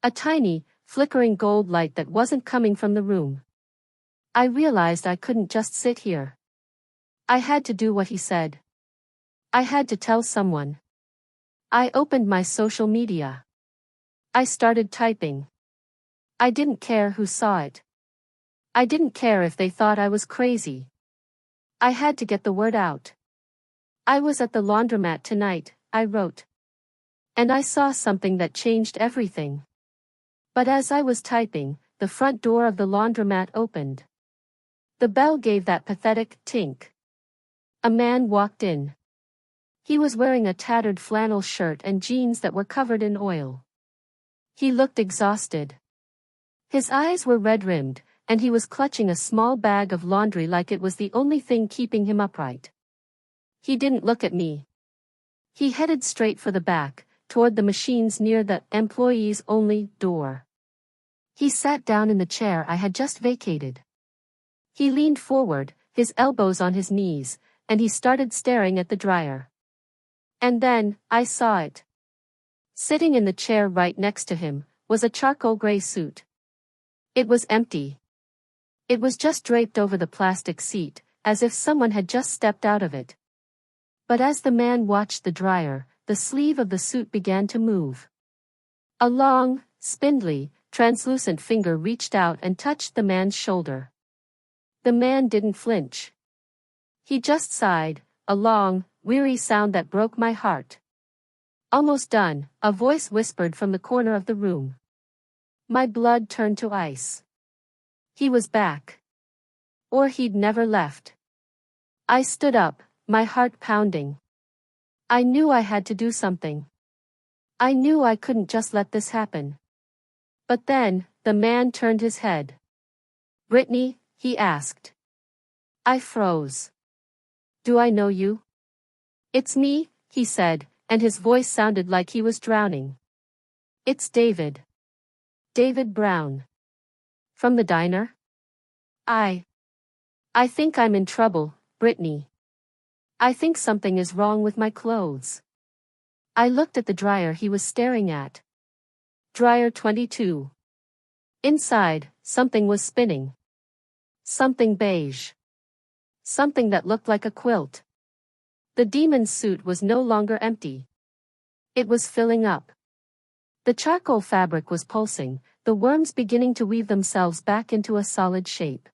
A tiny, flickering gold light that wasn't coming from the room. I realized I couldn't just sit here. I had to do what he said. I had to tell someone. I opened my social media. I started typing. I didn't care who saw it. I didn't care if they thought I was crazy. I had to get the word out. I was at the laundromat tonight, I wrote. And I saw something that changed everything. But as I was typing, the front door of the laundromat opened. The bell gave that pathetic tink. A man walked in. He was wearing a tattered flannel shirt and jeans that were covered in oil. He looked exhausted. His eyes were red-rimmed, and he was clutching a small bag of laundry like it was the only thing keeping him upright. He didn't look at me. He headed straight for the back, toward the machines near the employees-only door. He sat down in the chair I had just vacated. He leaned forward, his elbows on his knees, and he started staring at the dryer. And then, I saw it. Sitting in the chair right next to him, was a charcoal gray suit. It was empty. It was just draped over the plastic seat, as if someone had just stepped out of it. But as the man watched the dryer, the sleeve of the suit began to move. A long, spindly, translucent finger reached out and touched the man's shoulder. The man didn't flinch. He just sighed, a long, weary sound that broke my heart. Almost done, a voice whispered from the corner of the room. My blood turned to ice. He was back. Or he'd never left. I stood up, my heart pounding. I knew I had to do something. I knew I couldn't just let this happen. But then, the man turned his head. Brittany, he asked. I froze. Do I know you? It's me, he said, and his voice sounded like he was drowning. It's David. David Brown. From the diner? I think I'm in trouble, Brittany. I think something is wrong with my clothes. I looked at the dryer he was staring at. Dryer 22. Inside, something was spinning. Something beige. Something that looked like a quilt. The demon's suit was no longer empty. It was filling up. The charcoal fabric was pulsing, the worms beginning to weave themselves back into a solid shape.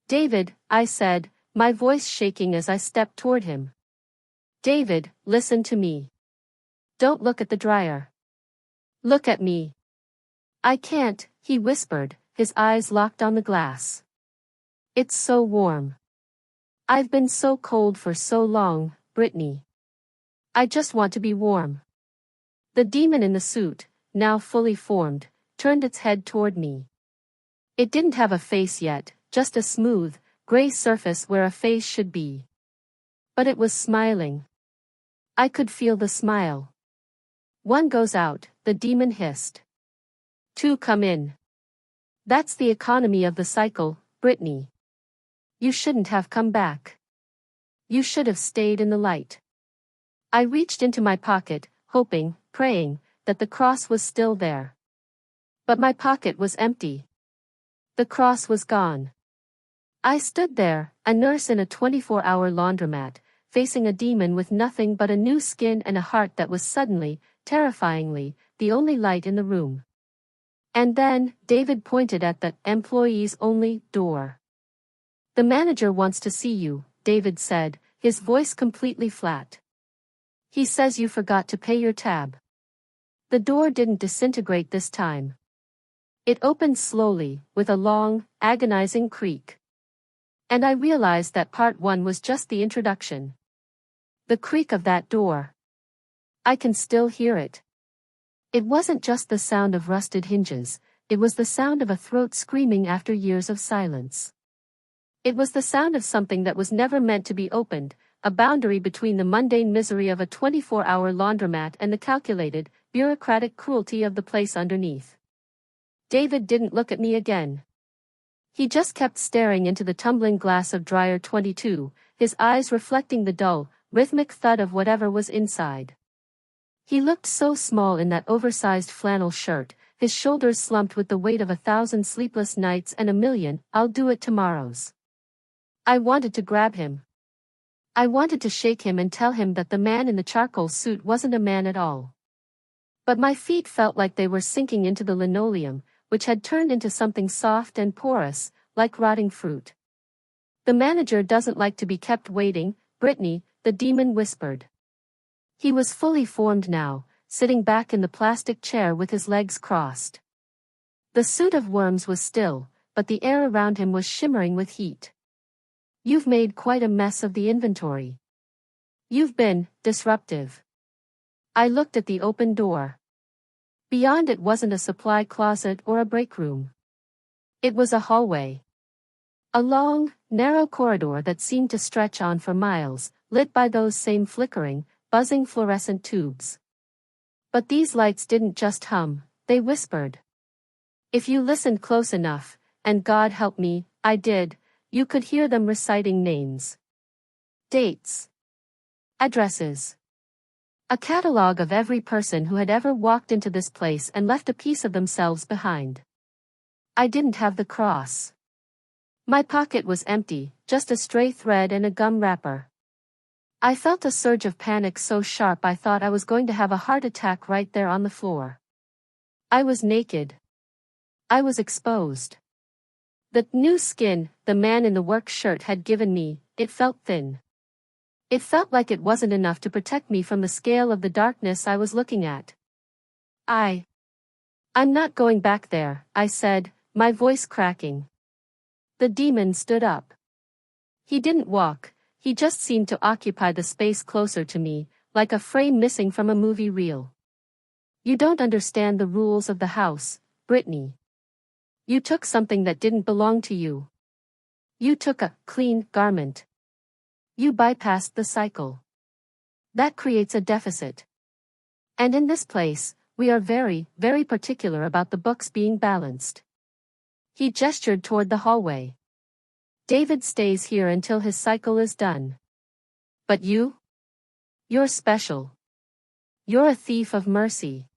David, I said, my voice shaking as I stepped toward him. David, listen to me. Don't look at the dryer. Look at me. I can't, he whispered, his eyes locked on the glass. It's so warm. I've been so cold for so long, Brittany. I just want to be warm. The demon in the suit, now fully formed, turned its head toward me. It didn't have a face yet, just a smooth, gray surface where a face should be. But it was smiling. I could feel the smile. One goes out, the demon hissed. Two come in. That's the economy of the cycle, Brittany. You shouldn't have come back. You should have stayed in the light. I reached into my pocket, hoping, praying, that the cross was still there. But my pocket was empty. The cross was gone. I stood there, a nurse in a 24-hour laundromat, facing a demon with nothing but a new skin and a heart that was suddenly, terrifyingly, the only light in the room. And then, David pointed at the employees-only door. The manager wants to see you, David said, his voice completely flat. He says you forgot to pay your tab. The door didn't disintegrate this time. It opened slowly, with a long, agonizing creak. And I realized that part one was just the introduction. The creak of that door. I can still hear it. It wasn't just the sound of rusted hinges, it was the sound of a throat screaming after years of silence. It was the sound of something that was never meant to be opened, a boundary between the mundane misery of a 24-hour laundromat and the calculated, bureaucratic cruelty of the place underneath. David didn't look at me again. He just kept staring into the tumbling glass of dryer 22, his eyes reflecting the dull, rhythmic thud of whatever was inside. He looked so small in that oversized flannel shirt, his shoulders slumped with the weight of 1,000 sleepless nights and a million, I'll do it tomorrows. I wanted to grab him. I wanted to shake him and tell him that the man in the charcoal suit wasn't a man at all. But my feet felt like they were sinking into the linoleum, which had turned into something soft and porous, like rotting fruit. The manager doesn't like to be kept waiting, Brittany, the demon whispered. He was fully formed now, sitting back in the plastic chair with his legs crossed. The suit of worms was still, but the air around him was shimmering with heat. You've made quite a mess of the inventory. You've been disruptive. I looked at the open door. Beyond it wasn't a supply closet or a break room. It was a hallway. A long, narrow corridor that seemed to stretch on for miles, lit by those same flickering, buzzing fluorescent tubes. But these lights didn't just hum, they whispered. If you listened close enough, and God help me, I did, you could hear them reciting names. Dates. Addresses. A catalog of every person who had ever walked into this place and left a piece of themselves behind. I didn't have the cross. My pocket was empty, just a stray thread and a gum wrapper. I felt a surge of panic so sharp I thought I was going to have a heart attack right there on the floor. I was naked. I was exposed. The new skin the man in the work shirt had given me, it felt thin. It felt like it wasn't enough to protect me from the scale of the darkness I was looking at. I'm not going back there, I said, my voice cracking. The demon stood up. He didn't walk, he just seemed to occupy the space closer to me, like a frame missing from a movie reel. You don't understand the rules of the house, Brittany. You took something that didn't belong to you. You took a clean garment. You bypassed the cycle. That creates a deficit. And in this place, we are very, very particular about the books being balanced. He gestured toward the hallway. David stays here until his cycle is done. But you? You're special. You're a thief of mercy.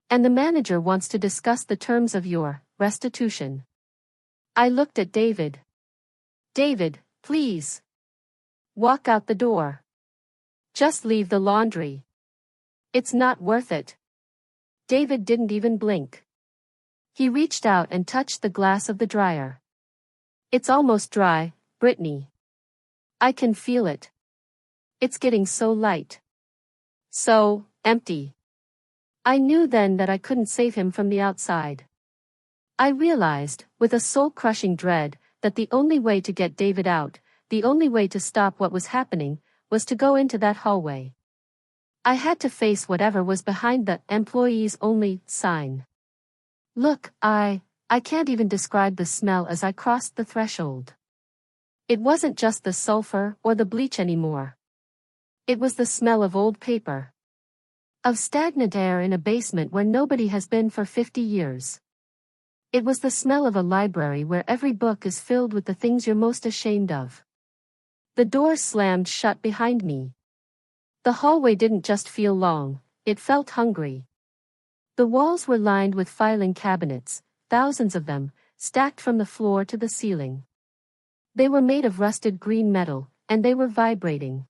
And the manager wants to discuss the terms of your restitution. I looked at David. David, please. Walk out the door. Just leave the laundry. It's not worth it. David didn't even blink. He reached out and touched the glass of the dryer. It's almost dry, Brittany. I can feel it. It's getting so light. So empty. I knew then that I couldn't save him from the outside. I realized, with a soul-crushing dread, that the only way to get David out, the only way to stop what was happening, was to go into that hallway. I had to face whatever was behind the employees only sign. Look, I can't even describe the smell as I crossed the threshold. It wasn't just the sulfur or the bleach anymore. It was the smell of old paper. Of stagnant air in a basement where nobody has been for 50 years. It was the smell of a library where every book is filled with the things you're most ashamed of. The door slammed shut behind me. The hallway didn't just feel long, it felt hungry. The walls were lined with filing cabinets, thousands of them, stacked from the floor to the ceiling. They were made of rusted green metal, and they were vibrating.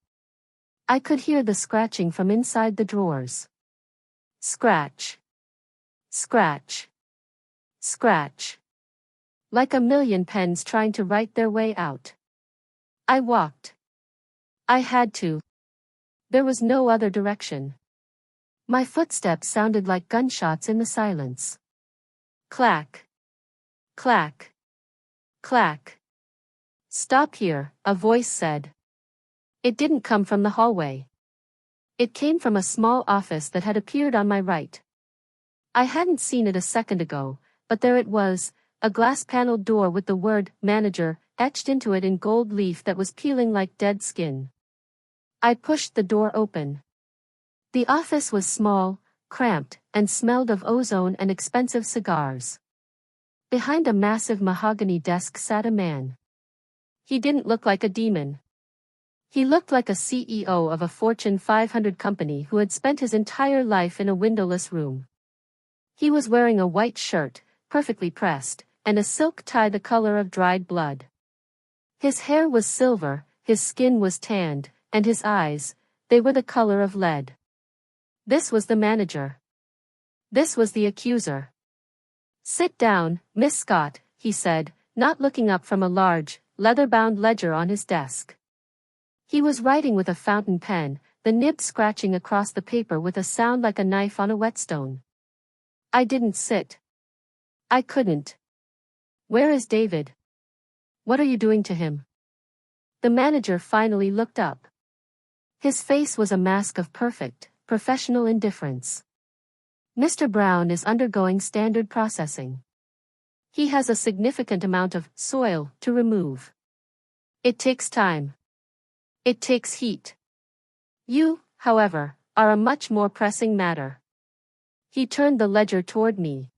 I could hear the scratching from inside the drawers. Scratch. Scratch. Scratch. Like a million pens trying to write their way out. I walked. I had to. There was no other direction. My footsteps sounded like gunshots in the silence. Clack. Clack. Clack. Stop here, a voice said. It didn't come from the hallway. It came from a small office that had appeared on my right. I hadn't seen it a second ago, but there it was, a glass-paneled door with the word manager etched into it in gold leaf that was peeling like dead skin. I pushed the door open. The office was small, cramped, and smelled of ozone and expensive cigars. Behind a massive mahogany desk sat a man. He didn't look like a demon. He looked like a CEO of a Fortune 500 company who had spent his entire life in a windowless room. He was wearing a white shirt, perfectly pressed, and a silk tie the color of dried blood. His hair was silver, his skin was tanned, and his eyes, they were the color of lead. This was the manager. This was the accuser. Sit down, Miss Scott, he said, not looking up from a large, leather-bound ledger on his desk. He was writing with a fountain pen, the nib scratching across the paper with a sound like a knife on a whetstone. I didn't sit. I couldn't. Where is David? What are you doing to him? The manager finally looked up. His face was a mask of perfect, professional indifference. Mr. Brown is undergoing standard processing. He has a significant amount of soil to remove. It takes time. It takes heat. You, however, are a much more pressing matter. He turned the ledger toward me.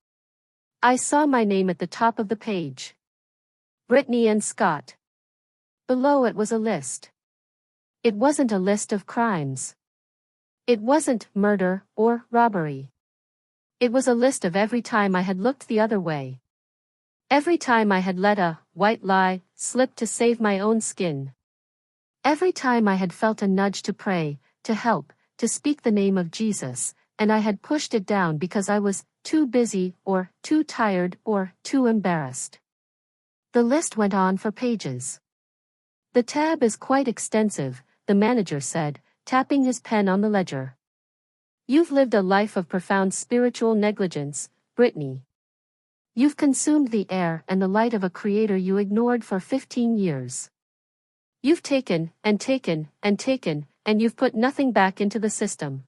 I saw my name at the top of the page. Brittany and Scott. Below it was a list. It wasn't a list of crimes. It wasn't murder or robbery. It was a list of every time I had looked the other way. Every time I had let a white lie slip to save my own skin. Every time I had felt a nudge to pray, to help, to speak the name of Jesus, and I had pushed it down because I was too busy or too tired or too embarrassed. The list went on for pages. The tab is quite extensive, the manager said, tapping his pen on the ledger. You've lived a life of profound spiritual negligence, Brittany. You've consumed the air and the light of a creator you ignored for 15 years. You've taken, and taken, and taken, and you've put nothing back into the system.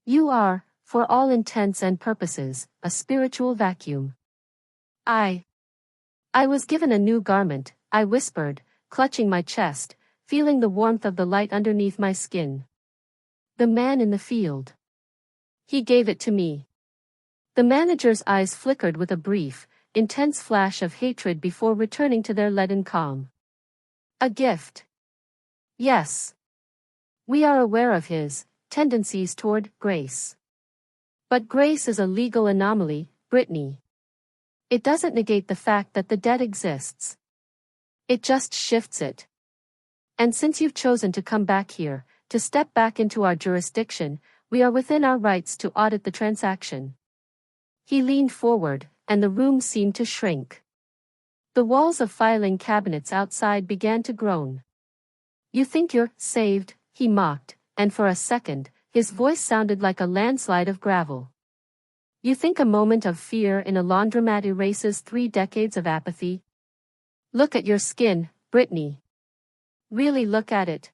You are, for all intents and purposes, a spiritual vacuum. I was given a new garment, I whispered, clutching my chest, feeling the warmth of the light underneath my skin. The man in the field. He gave it to me. The manager's eyes flickered with a brief, intense flash of hatred before returning to their leaden calm. A gift. Yes. We are aware of his tendencies toward grace. But grace is a legal anomaly, Brittany. It doesn't negate the fact that the debt exists. It just shifts it. And since you've chosen to come back here, to step back into our jurisdiction, we are within our rights to audit the transaction. He leaned forward, and the room seemed to shrink. The walls of filing cabinets outside began to groan. You think you're saved, he mocked, and for a second, his voice sounded like a landslide of gravel. You think a moment of fear in a laundromat erases 3 decades of apathy? Look at your skin, Brittany. Really look at it.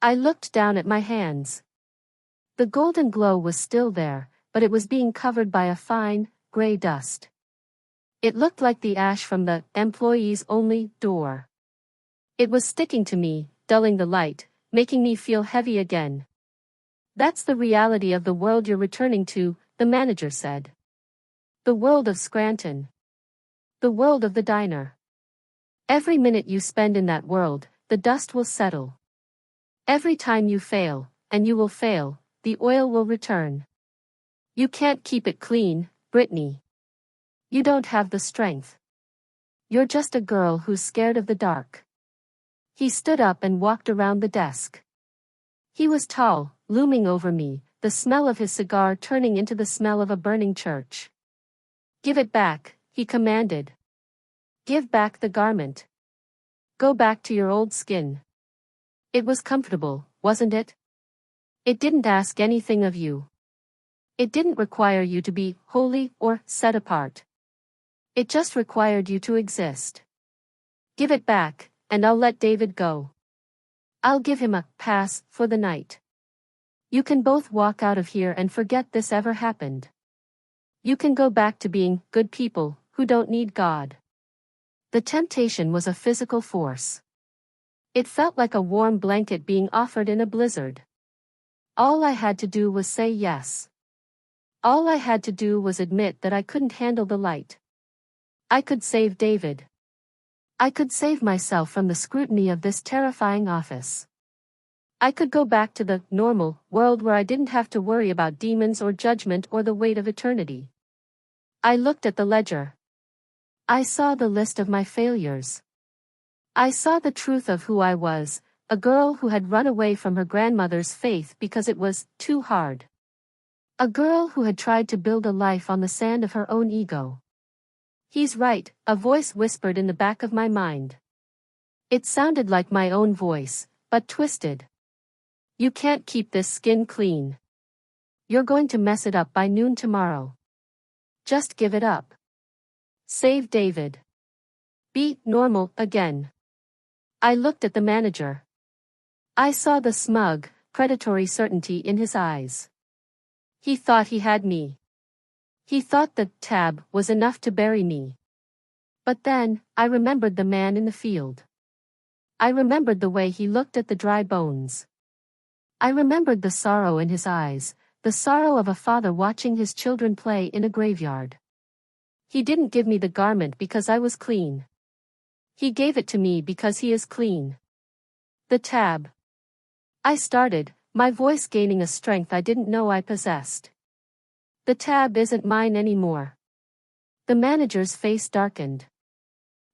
I looked down at my hands. The golden glow was still there, but it was being covered by a fine, gray dust. It looked like the ash from the employees-only door. It was sticking to me, dulling the light, making me feel heavy again. That's the reality of the world you're returning to, the manager said. The world of Scranton. The world of the diner. Every minute you spend in that world, the dust will settle. Every time you fail, and you will fail, the oil will return. You can't keep it clean, Brittany. You don't have the strength. You're just a girl who's scared of the dark. He stood up and walked around the desk. He was tall, looming over me, the smell of his cigar turning into the smell of a burning church. Give it back, he commanded. Give back the garment. Go back to your old skin. It was comfortable, wasn't it? It didn't ask anything of you. It didn't require you to be holy or set apart. It just required you to exist. Give it back, and I'll let David go. I'll give him a pass for the night. You can both walk out of here and forget this ever happened. You can go back to being good people who don't need God. The temptation was a physical force. It felt like a warm blanket being offered in a blizzard. All I had to do was say yes. All I had to do was admit that I couldn't handle the light. I could save David. I could save myself from the scrutiny of this terrifying office. I could go back to the normal world where I didn't have to worry about demons or judgment or the weight of eternity. I looked at the ledger. I saw the list of my failures. I saw the truth of who I was, a girl who had run away from her grandmother's faith because it was too hard. A girl who had tried to build a life on the sand of her own ego. He's right, a voice whispered in the back of my mind. It sounded like my own voice, but twisted. You can't keep this skin clean. You're going to mess it up by noon tomorrow. Just give it up. Save David. Be normal again. I looked at the manager. I saw the smug, predatory certainty in his eyes. He thought he had me. He thought the tab was enough to bury me. But then, I remembered the man in the field. I remembered the way he looked at the dry bones. I remembered the sorrow in his eyes, the sorrow of a father watching his children play in a graveyard. He didn't give me the garment because I was clean. He gave it to me because he is clean. The tab. I started, my voice gaining a strength I didn't know I possessed. The tab isn't mine anymore. The manager's face darkened.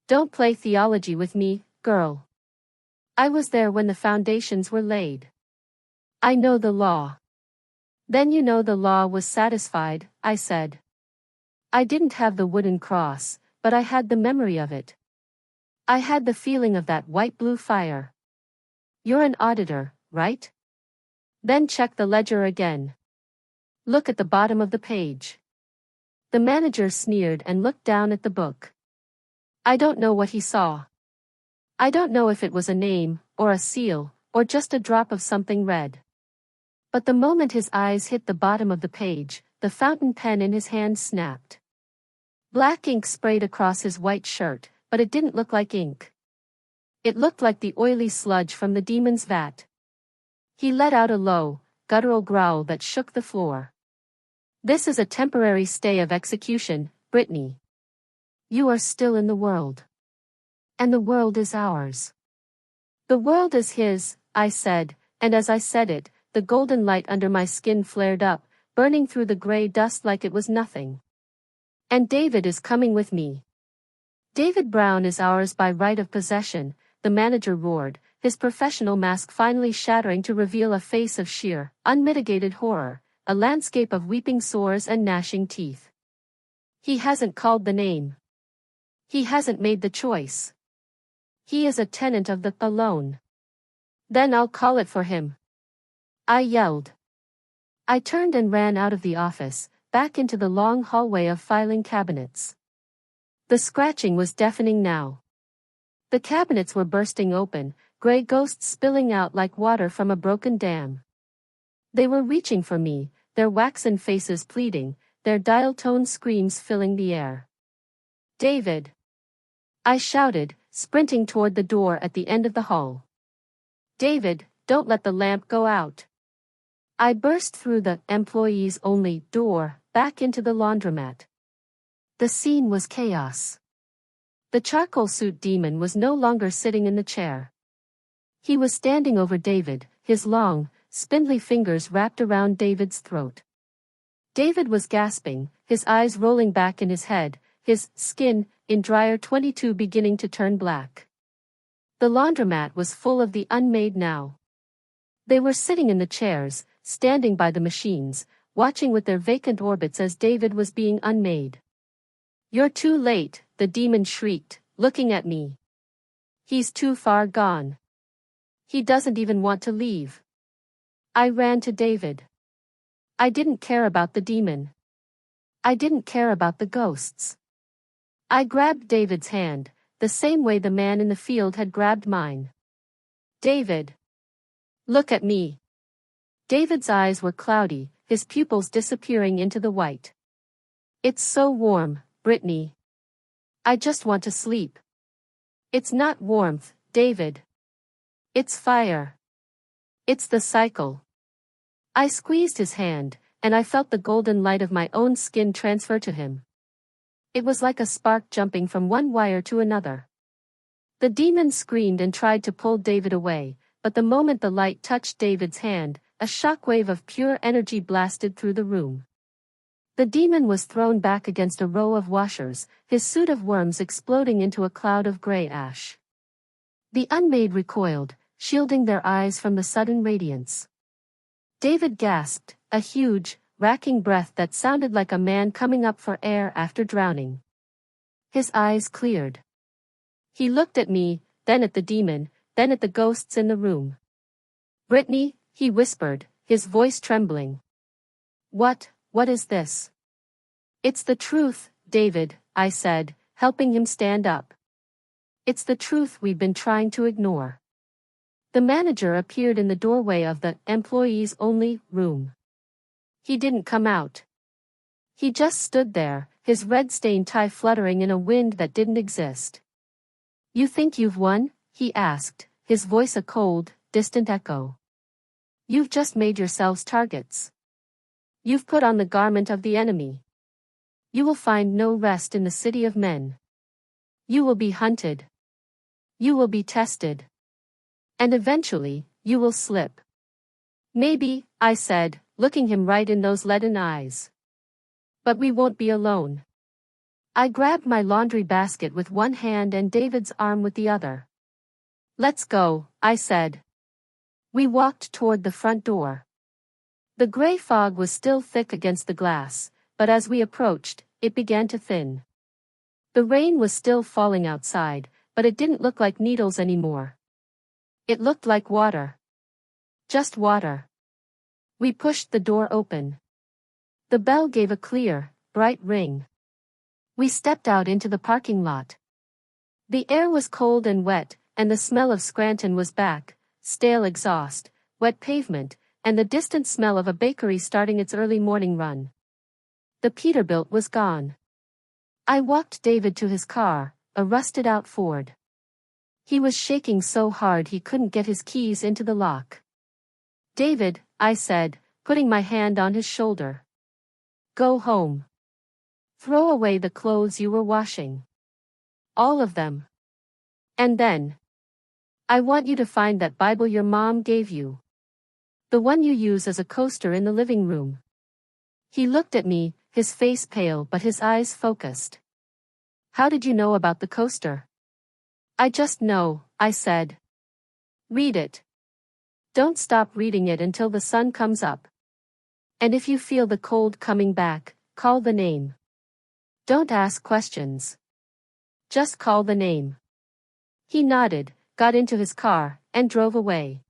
Don't play theology with me, girl. I was there when the foundations were laid. I know the law. Then you know the law was satisfied, I said. I didn't have the wooden cross, but I had the memory of it. I had the feeling of that white-blue fire. You're an auditor, right? Then check the ledger again. Look at the bottom of the page. The manager sneered and looked down at the book. I don't know what he saw. I don't know if it was a name, or a seal, or just a drop of something red. But the moment his eyes hit the bottom of the page, the fountain pen in his hand snapped. Black ink sprayed across his white shirt, but it didn't look like ink. It looked like the oily sludge from the demon's vat. He let out a low, guttural growl that shook the floor. This is a temporary stay of execution, Brittany. You are still in the world. And the world is ours. The world is his, I said, and as I said it, the golden light under my skin flared up, burning through the gray dust like it was nothing. And David is coming with me. David Brown is ours by right of possession, the manager roared, his professional mask finally shattering to reveal a face of sheer, unmitigated horror, a landscape of weeping sores and gnashing teeth. He hasn't called the name. He hasn't made the choice. He is a tenant of the alone. Then I'll call it for him. I yelled. I turned and ran out of the office, back into the long hallway of filing cabinets. The scratching was deafening now. The cabinets were bursting open, gray ghosts spilling out like water from a broken dam. They were reaching for me, their waxen faces pleading, their dial-tone screams filling the air. David! I shouted, sprinting toward the door at the end of the hall. David, don't let the lamp go out. I burst through the employees-only door, back into the laundromat. The scene was chaos. The charcoal suit demon was no longer sitting in the chair. He was standing over David, his long, spindly fingers wrapped around David's throat. David was gasping, his eyes rolling back in his head, his skin, in dryer 22 beginning to turn black. The laundromat was full of the Unmade now. They were sitting in the chairs, standing by the machines, watching with their vacant orbits as David was being unmade. You're too late, the demon shrieked, looking at me. He's too far gone. He doesn't even want to leave. I ran to David. I didn't care about the demon. I didn't care about the ghosts. I grabbed David's hand, the same way the man in the field had grabbed mine. David. Look at me. David's eyes were cloudy, his pupils disappearing into the white. It's so warm, Brittany. I just want to sleep. It's not warmth, David. It's fire. It's the cycle. I squeezed his hand, and I felt the golden light of my own skin transfer to him. It was like a spark jumping from one wire to another. The demon screamed and tried to pull David away, but the moment the light touched David's hand, a shockwave of pure energy blasted through the room. The demon was thrown back against a row of washers, his suit of worms exploding into a cloud of gray ash. The Unmade recoiled, shielding their eyes from the sudden radiance. David gasped, a huge, racking breath that sounded like a man coming up for air after drowning. His eyes cleared. He looked at me, then at the demon, then at the ghosts in the room. Brittany, he whispered, his voice trembling. What is this? It's the truth, David, I said, helping him stand up. It's the truth we've been trying to ignore. The manager appeared in the doorway of the employees-only room. He didn't come out. He just stood there, his red-stained tie fluttering in a wind that didn't exist. You think you've won? He asked, his voice a cold, distant echo. You've just made yourselves targets. You've put on the garment of the enemy. You will find no rest in the city of men. You will be hunted. You will be tested. And eventually, you will slip. Maybe, I said, looking him right in those leaden eyes. But we won't be alone. I grabbed my laundry basket with one hand and David's arm with the other. Let's go, I said. We walked toward the front door. The gray fog was still thick against the glass, but as we approached, it began to thin. The rain was still falling outside, but it didn't look like needles anymore. It looked like water. Just water. We pushed the door open. The bell gave a clear, bright ring. We stepped out into the parking lot. The air was cold and wet, and the smell of Scranton was back, stale exhaust, wet pavement, and the distant smell of a bakery starting its early morning run. The Peterbilt was gone. I walked David to his car, a rusted-out Ford. He was shaking so hard he couldn't get his keys into the lock. David, I said, putting my hand on his shoulder. Go home. Throw away the clothes you were washing. All of them. And then. I want you to find that Bible your mom gave you. The one you use as a coaster in the living room. He looked at me, his face pale but his eyes focused. How did you know about the coaster? I just know, I said. Read it. Don't stop reading it until the sun comes up. And if you feel the cold coming back, call the name. Don't ask questions. Just call the name. He nodded, got into his car, and drove away.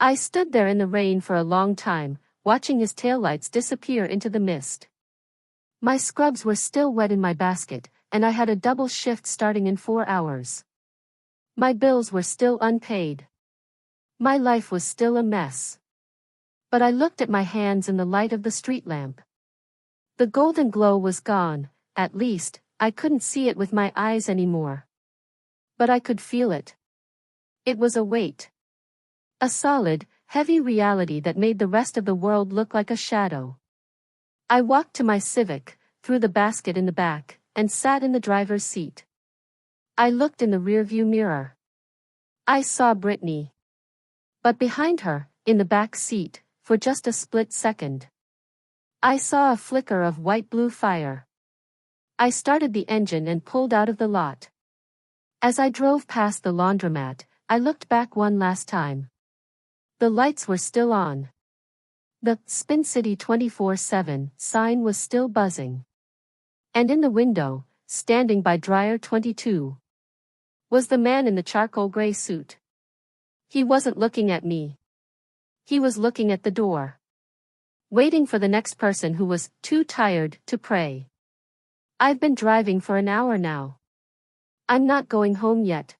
I stood there in the rain for a long time, watching his taillights disappear into the mist. My scrubs were still wet in my basket, and I had a double shift starting in 4 hours. My bills were still unpaid. My life was still a mess. But I looked at my hands in the light of the street lamp. The golden glow was gone, at least, I couldn't see it with my eyes anymore. But I could feel it. It was a weight. A solid, heavy reality that made the rest of the world look like a shadow. I walked to my Civic, threw the basket in the back, and sat in the driver's seat. I looked in the rearview mirror. I saw Brittany. But behind her, in the back seat, for just a split second, I saw a flicker of white-blue fire. I started the engine and pulled out of the lot. As I drove past the laundromat, I looked back one last time. The lights were still on. The Spin City 24/7 sign was still buzzing. And in the window, standing by dryer 22, was the man in the charcoal gray suit. He wasn't looking at me. He was looking at the door. Waiting for the next person who was too tired to pray. I've been driving for an hour now. I'm not going home yet.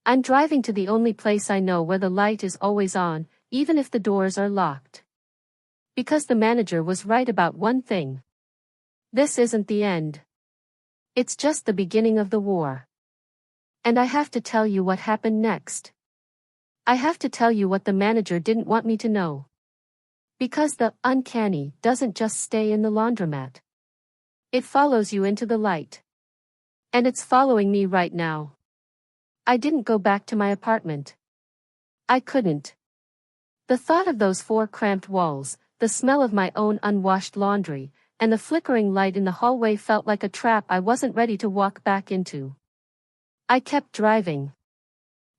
I'm driving to the only place I know where the light is always on, even if the doors are locked. Because the manager was right about one thing. This isn't the end. It's just the beginning of the war. And I have to tell you what happened next. I have to tell you what the manager didn't want me to know. Because the uncanny doesn't just stay in the laundromat. It follows you into the light. And it's following me right now. I didn't go back to my apartment. I couldn't. The thought of those 4 cramped walls, the smell of my own unwashed laundry, and the flickering light in the hallway felt like a trap I wasn't ready to walk back into. I kept driving.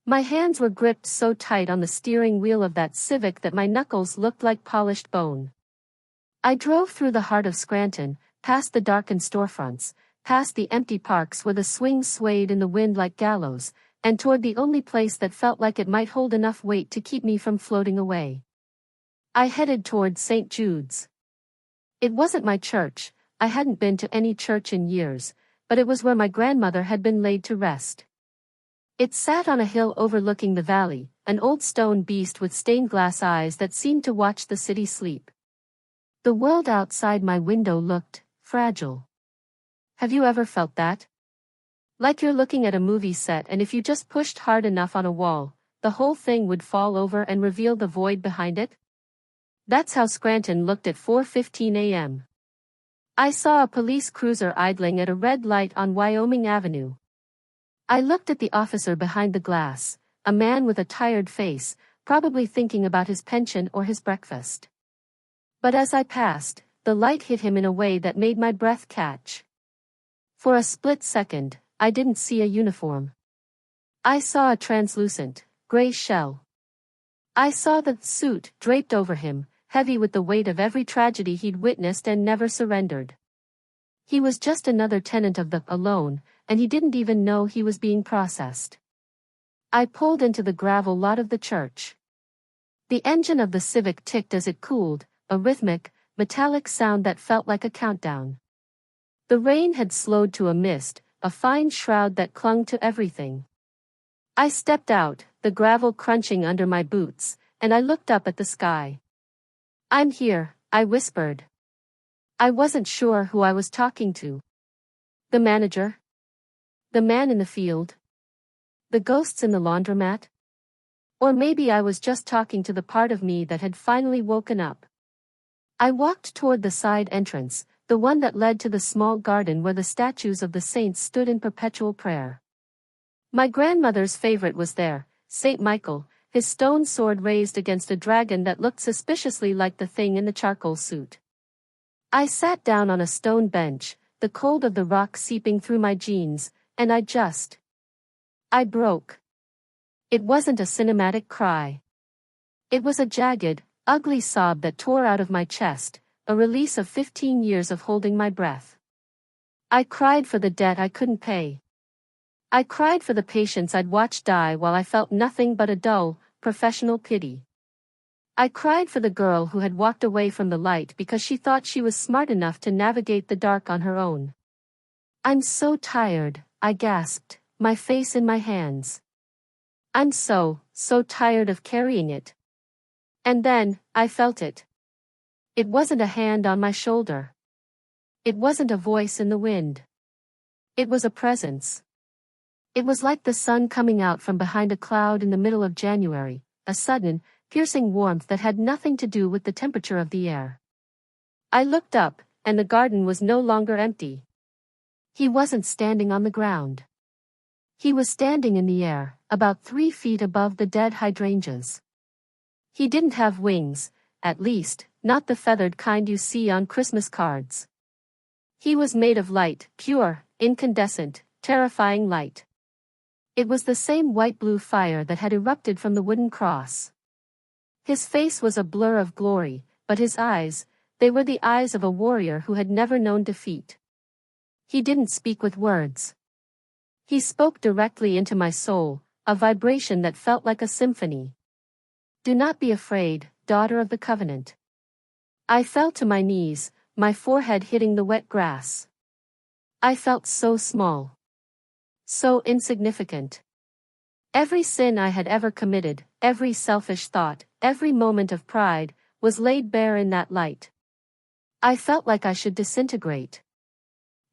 My hands were gripped so tight on the steering wheel of that Civic that my knuckles looked like polished bone. I drove through the heart of Scranton, past the darkened storefronts, past the empty parks where the swings swayed in the wind like gallows, and toward the only place that felt like it might hold enough weight to keep me from floating away. I headed toward St. Jude's. It wasn't my church, I hadn't been to any church in years, but it was where my grandmother had been laid to rest. It sat on a hill overlooking the valley, an old stone beast with stained glass eyes that seemed to watch the city sleep. The world outside my window looked fragile. Have you ever felt that? Like you're looking at a movie set and if you just pushed hard enough on a wall, the whole thing would fall over and reveal the void behind it? That's how Scranton looked at 4:15 a.m. I saw a police cruiser idling at a red light on Wyoming Avenue. I looked at the officer behind the glass, a man with a tired face, probably thinking about his pension or his breakfast. But as I passed, the light hit him in a way that made my breath catch. For a split second, I didn't see a uniform. I saw a translucent, gray shell. I saw the suit draped over him, heavy with the weight of every tragedy he'd witnessed and never surrendered. He was just another tenant of the alone, and he didn't even know he was being processed. I pulled into the gravel lot of the church. The engine of the Civic ticked as it cooled, a rhythmic, metallic sound that felt like a countdown. The rain had slowed to a mist, a fine shroud that clung to everything. I stepped out, the gravel crunching under my boots, and I looked up at the sky. "I'm here," I whispered. I wasn't sure who I was talking to. The manager? The man in the field? The ghosts in the laundromat? Or maybe I was just talking to the part of me that had finally woken up. I walked toward the side entrance, the one that led to the small garden where the statues of the saints stood in perpetual prayer. My grandmother's favorite was there, St. Michael, his stone sword raised against a dragon that looked suspiciously like the thing in the charcoal suit. I sat down on a stone bench, the cold of the rock seeping through my jeans, and I broke. It wasn't a cinematic cry. It was a jagged, ugly sob that tore out of my chest, a release of 15 years of holding my breath. I cried for the debt I couldn't pay. I cried for the patients I'd watched die while I felt nothing but a dull, professional pity. I cried for the girl who had walked away from the light because she thought she was smart enough to navigate the dark on her own. "I'm so tired," I gasped, my face in my hands. "I'm so tired of carrying it." And then, I felt it. It wasn't a hand on my shoulder. It wasn't a voice in the wind. It was a presence. It was like the sun coming out from behind a cloud in the middle of January, a sudden, piercing warmth that had nothing to do with the temperature of the air. I looked up, and the garden was no longer empty. He wasn't standing on the ground. He was standing in the air, about 3 feet above the dead hydrangeas. He didn't have wings, at least, not the feathered kind you see on Christmas cards. He was made of light, pure, incandescent, terrifying light. It was the same white-blue fire that had erupted from the wooden cross. His face was a blur of glory, but his eyes, they were the eyes of a warrior who had never known defeat. He didn't speak with words. He spoke directly into my soul, a vibration that felt like a symphony. "Do not be afraid, daughter of the covenant." I fell to my knees, my forehead hitting the wet grass. I felt so small. So insignificant. Every sin I had ever committed, every selfish thought, every moment of pride, was laid bare in that light. I felt like I should disintegrate.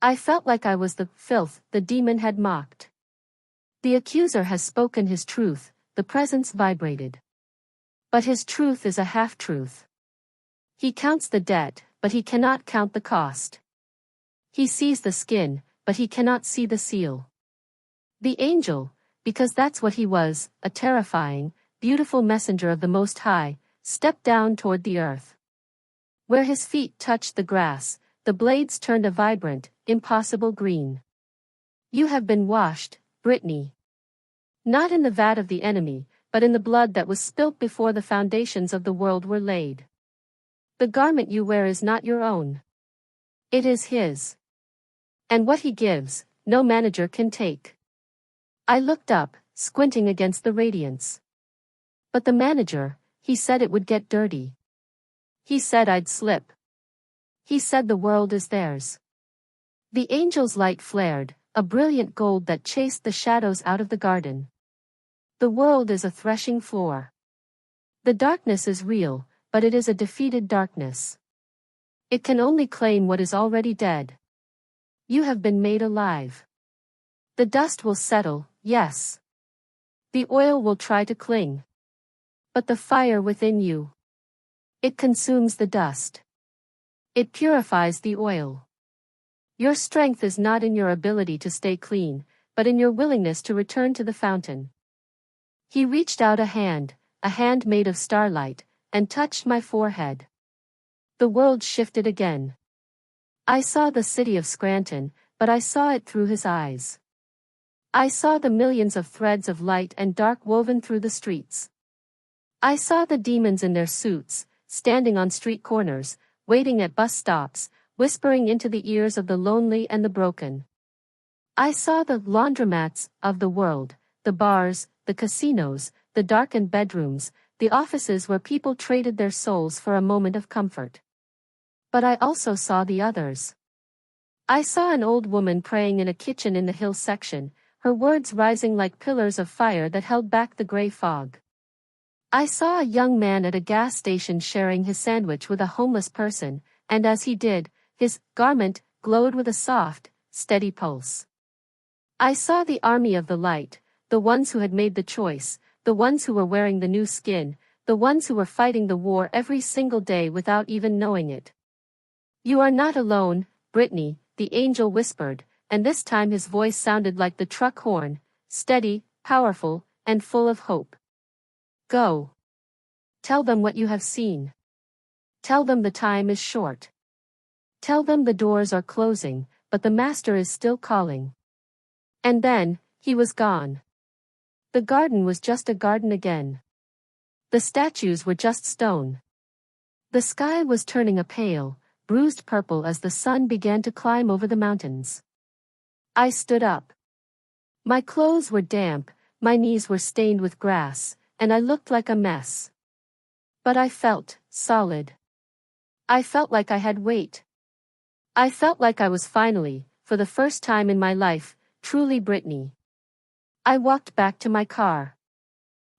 I felt like I was the filth the demon had mocked. The accuser has spoken his truth, the presence vibrated. But his truth is a half-truth. He counts the debt, but he cannot count the cost. He sees the skin, but he cannot see the seal. The angel, because that's what he was, a terrifying, beautiful messenger of the Most High, stepped down toward the earth. Where his feet touched the grass, the blades turned a vibrant, impossible green. "You have been washed, Brittany. Not in the vat of the enemy, but in the blood that was spilt before the foundations of the world were laid. The garment you wear is not your own. It is his. And what he gives, no manager can take." I looked up, squinting against the radiance. But the manager, he said it would get dirty. He said I'd slip. He said the world is theirs. The angel's light flared, a brilliant gold that chased the shadows out of the garden. The world is a threshing floor. The darkness is real, but it is a defeated darkness. It can only claim what is already dead. You have been made alive. The dust will settle, yes. The oil will try to cling. But the fire within you, it consumes the dust. It purifies the oil. Your strength is not in your ability to stay clean, but in your willingness to return to the fountain. He reached out a hand made of starlight, and touched my forehead. The world shifted again. I saw the city of Scranton, but I saw it through his eyes. I saw the millions of threads of light and dark woven through the streets. I saw the demons in their suits, standing on street corners, waiting at bus stops, whispering into the ears of the lonely and the broken. I saw the laundromats of the world, the bars, the casinos, the darkened bedrooms, the offices where people traded their souls for a moment of comfort. But I also saw the others. I saw an old woman praying in a kitchen in the hill section, her words rising like pillars of fire that held back the gray fog. I saw a young man at a gas station sharing his sandwich with a homeless person, and as he did, his garment glowed with a soft, steady pulse. I saw the army of the light, the ones who had made the choice, the ones who were wearing the new skin, the ones who were fighting the war every single day without even knowing it. You are not alone, Brittany, the angel whispered, and this time his voice sounded like the truck horn, steady, powerful, and full of hope. Go. Tell them what you have seen. Tell them the time is short. Tell them the doors are closing, but the master is still calling. And then, he was gone. The garden was just a garden again. The statues were just stone. The sky was turning a pale, bruised purple as the sun began to climb over the mountains. I stood up. My clothes were damp, my knees were stained with grass, and I looked like a mess. But I felt solid. I felt like I had weight. I felt like I was finally, for the first time in my life, truly Brittany. I walked back to my car.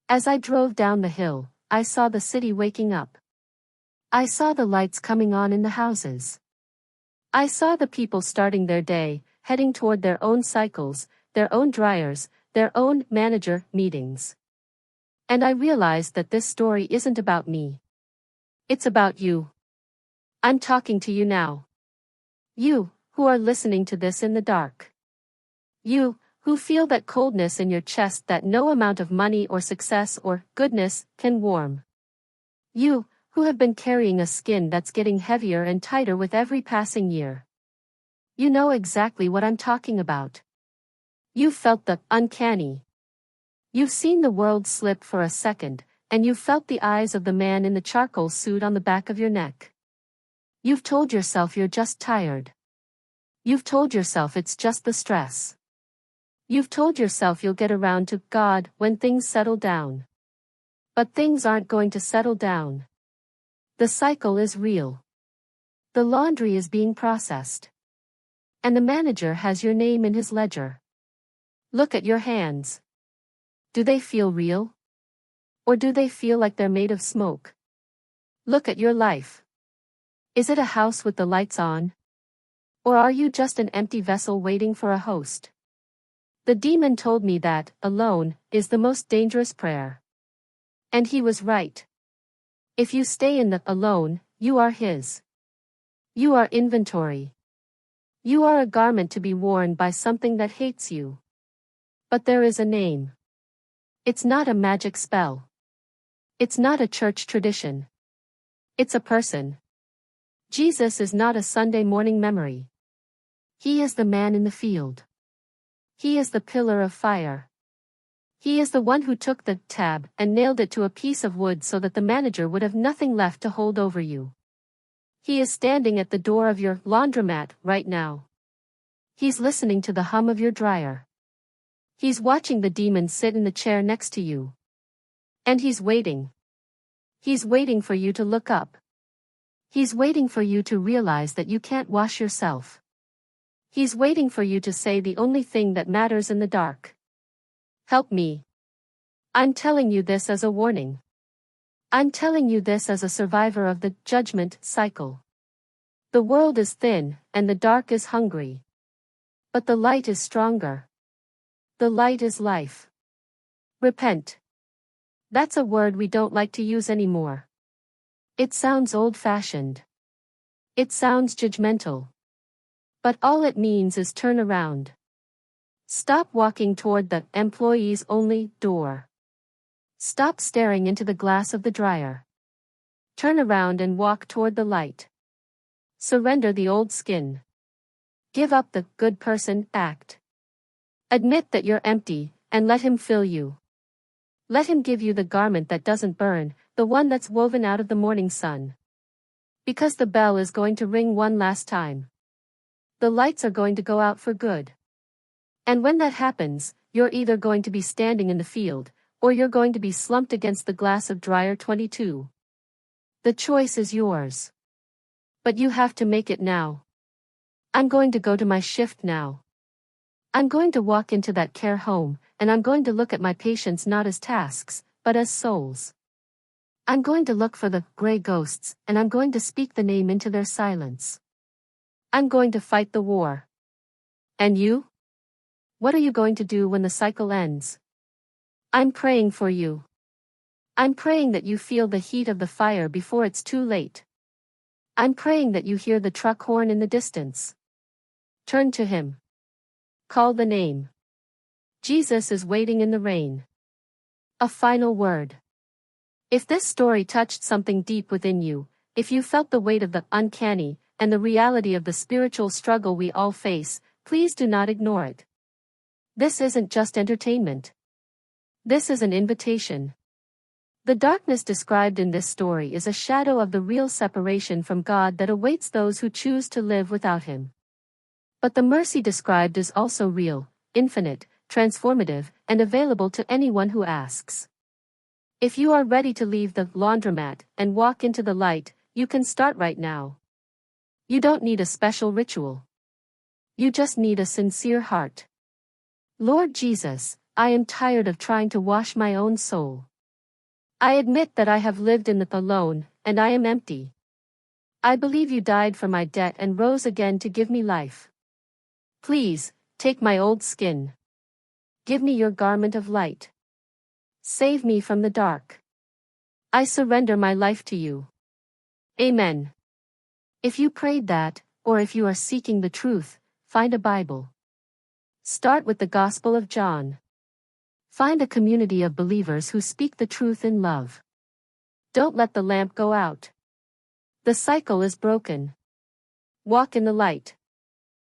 As I drove down the hill, I saw the city waking up. I saw the lights coming on in the houses. I saw the people starting their day, heading toward their own cycles, their own dryers, their own manager meetings. And I realized that this story isn't about me. It's about you. I'm talking to you now. You, who are listening to this in the dark. You, who feel that coldness in your chest that no amount of money or success or goodness can warm. You, who have been carrying a skin that's getting heavier and tighter with every passing year. You know exactly what I'm talking about. You've felt the uncanny. You've seen the world slip for a second, and you've felt the eyes of the man in the charcoal suit on the back of your neck. You've told yourself you're just tired. You've told yourself it's just the stress. You've told yourself you'll get around to God when things settle down. But things aren't going to settle down. The cycle is real. The laundry is being processed. And the manager has your name in his ledger. Look at your hands. Do they feel real? Or do they feel like they're made of smoke? Look at your life. Is it a house with the lights on? Or are you just an empty vessel waiting for a host? The demon told me that, alone, is the most dangerous prayer. And he was right. If you stay in the alone, you are his. You are inventory. You are a garment to be worn by something that hates you. But there is a name. It's not a magic spell. It's not a church tradition. It's a person. Jesus is not a Sunday morning memory. He is the man in the field. He is the pillar of fire. He is the one who took the tab and nailed it to a piece of wood so that the manager would have nothing left to hold over you. He is standing at the door of your laundromat right now. He's listening to the hum of your dryer. He's watching the demon sit in the chair next to you. And he's waiting. He's waiting for you to look up. He's waiting for you to realize that you can't wash yourself. He's waiting for you to say the only thing that matters in the dark. Help me. I'm telling you this as a warning. I'm telling you this as a survivor of the judgment cycle. The world is thin, and the dark is hungry. But the light is stronger. The light is life. Repent. That's a word we don't like to use anymore. It sounds old-fashioned. It sounds judgmental. But all it means is turn around. Stop walking toward the employees-only door. Stop staring into the glass of the dryer. Turn around and walk toward the light. Surrender the old skin. Give up the good person act. Admit that you're empty, and let him fill you. Let him give you the garment that doesn't burn, the one that's woven out of the morning sun. Because the bell is going to ring one last time. The lights are going to go out for good. And when that happens, you're either going to be standing in the field, or you're going to be slumped against the glass of dryer 22. The choice is yours. But you have to make it now. I'm going to go to my shift now. I'm going to walk into that care home, and I'm going to look at my patients not as tasks, but as souls. I'm going to look for the gray ghosts, and I'm going to speak the name into their silence. I'm going to fight the war. And you? What are you going to do when the cycle ends? I'm praying for you. I'm praying that you feel the heat of the fire before it's too late. I'm praying that you hear the truck horn in the distance. Turn to him. Call the name. Jesus is waiting in the rain. A final word. If this story touched something deep within you, if you felt the weight of the uncanny, and the reality of the spiritual struggle we all face, please do not ignore it. This isn't just entertainment. This is an invitation. The darkness described in this story is a shadow of the real separation from God that awaits those who choose to live without Him. But the mercy described is also real, infinite, transformative, and available to anyone who asks. If you are ready to leave the laundromat and walk into the light, you can start right now. You don't need a special ritual. You just need a sincere heart. Lord Jesus, I am tired of trying to wash my own soul. I admit that I have lived in it alone, and I am empty. I believe you died for my debt and rose again to give me life. Please, take my old skin. Give me your garment of light. Save me from the dark. I surrender my life to you. Amen. If you prayed that, or if you are seeking the truth, find a Bible. Start with the Gospel of John. Find a community of believers who speak the truth in love. Don't let the lamp go out. The cycle is broken. Walk in the light.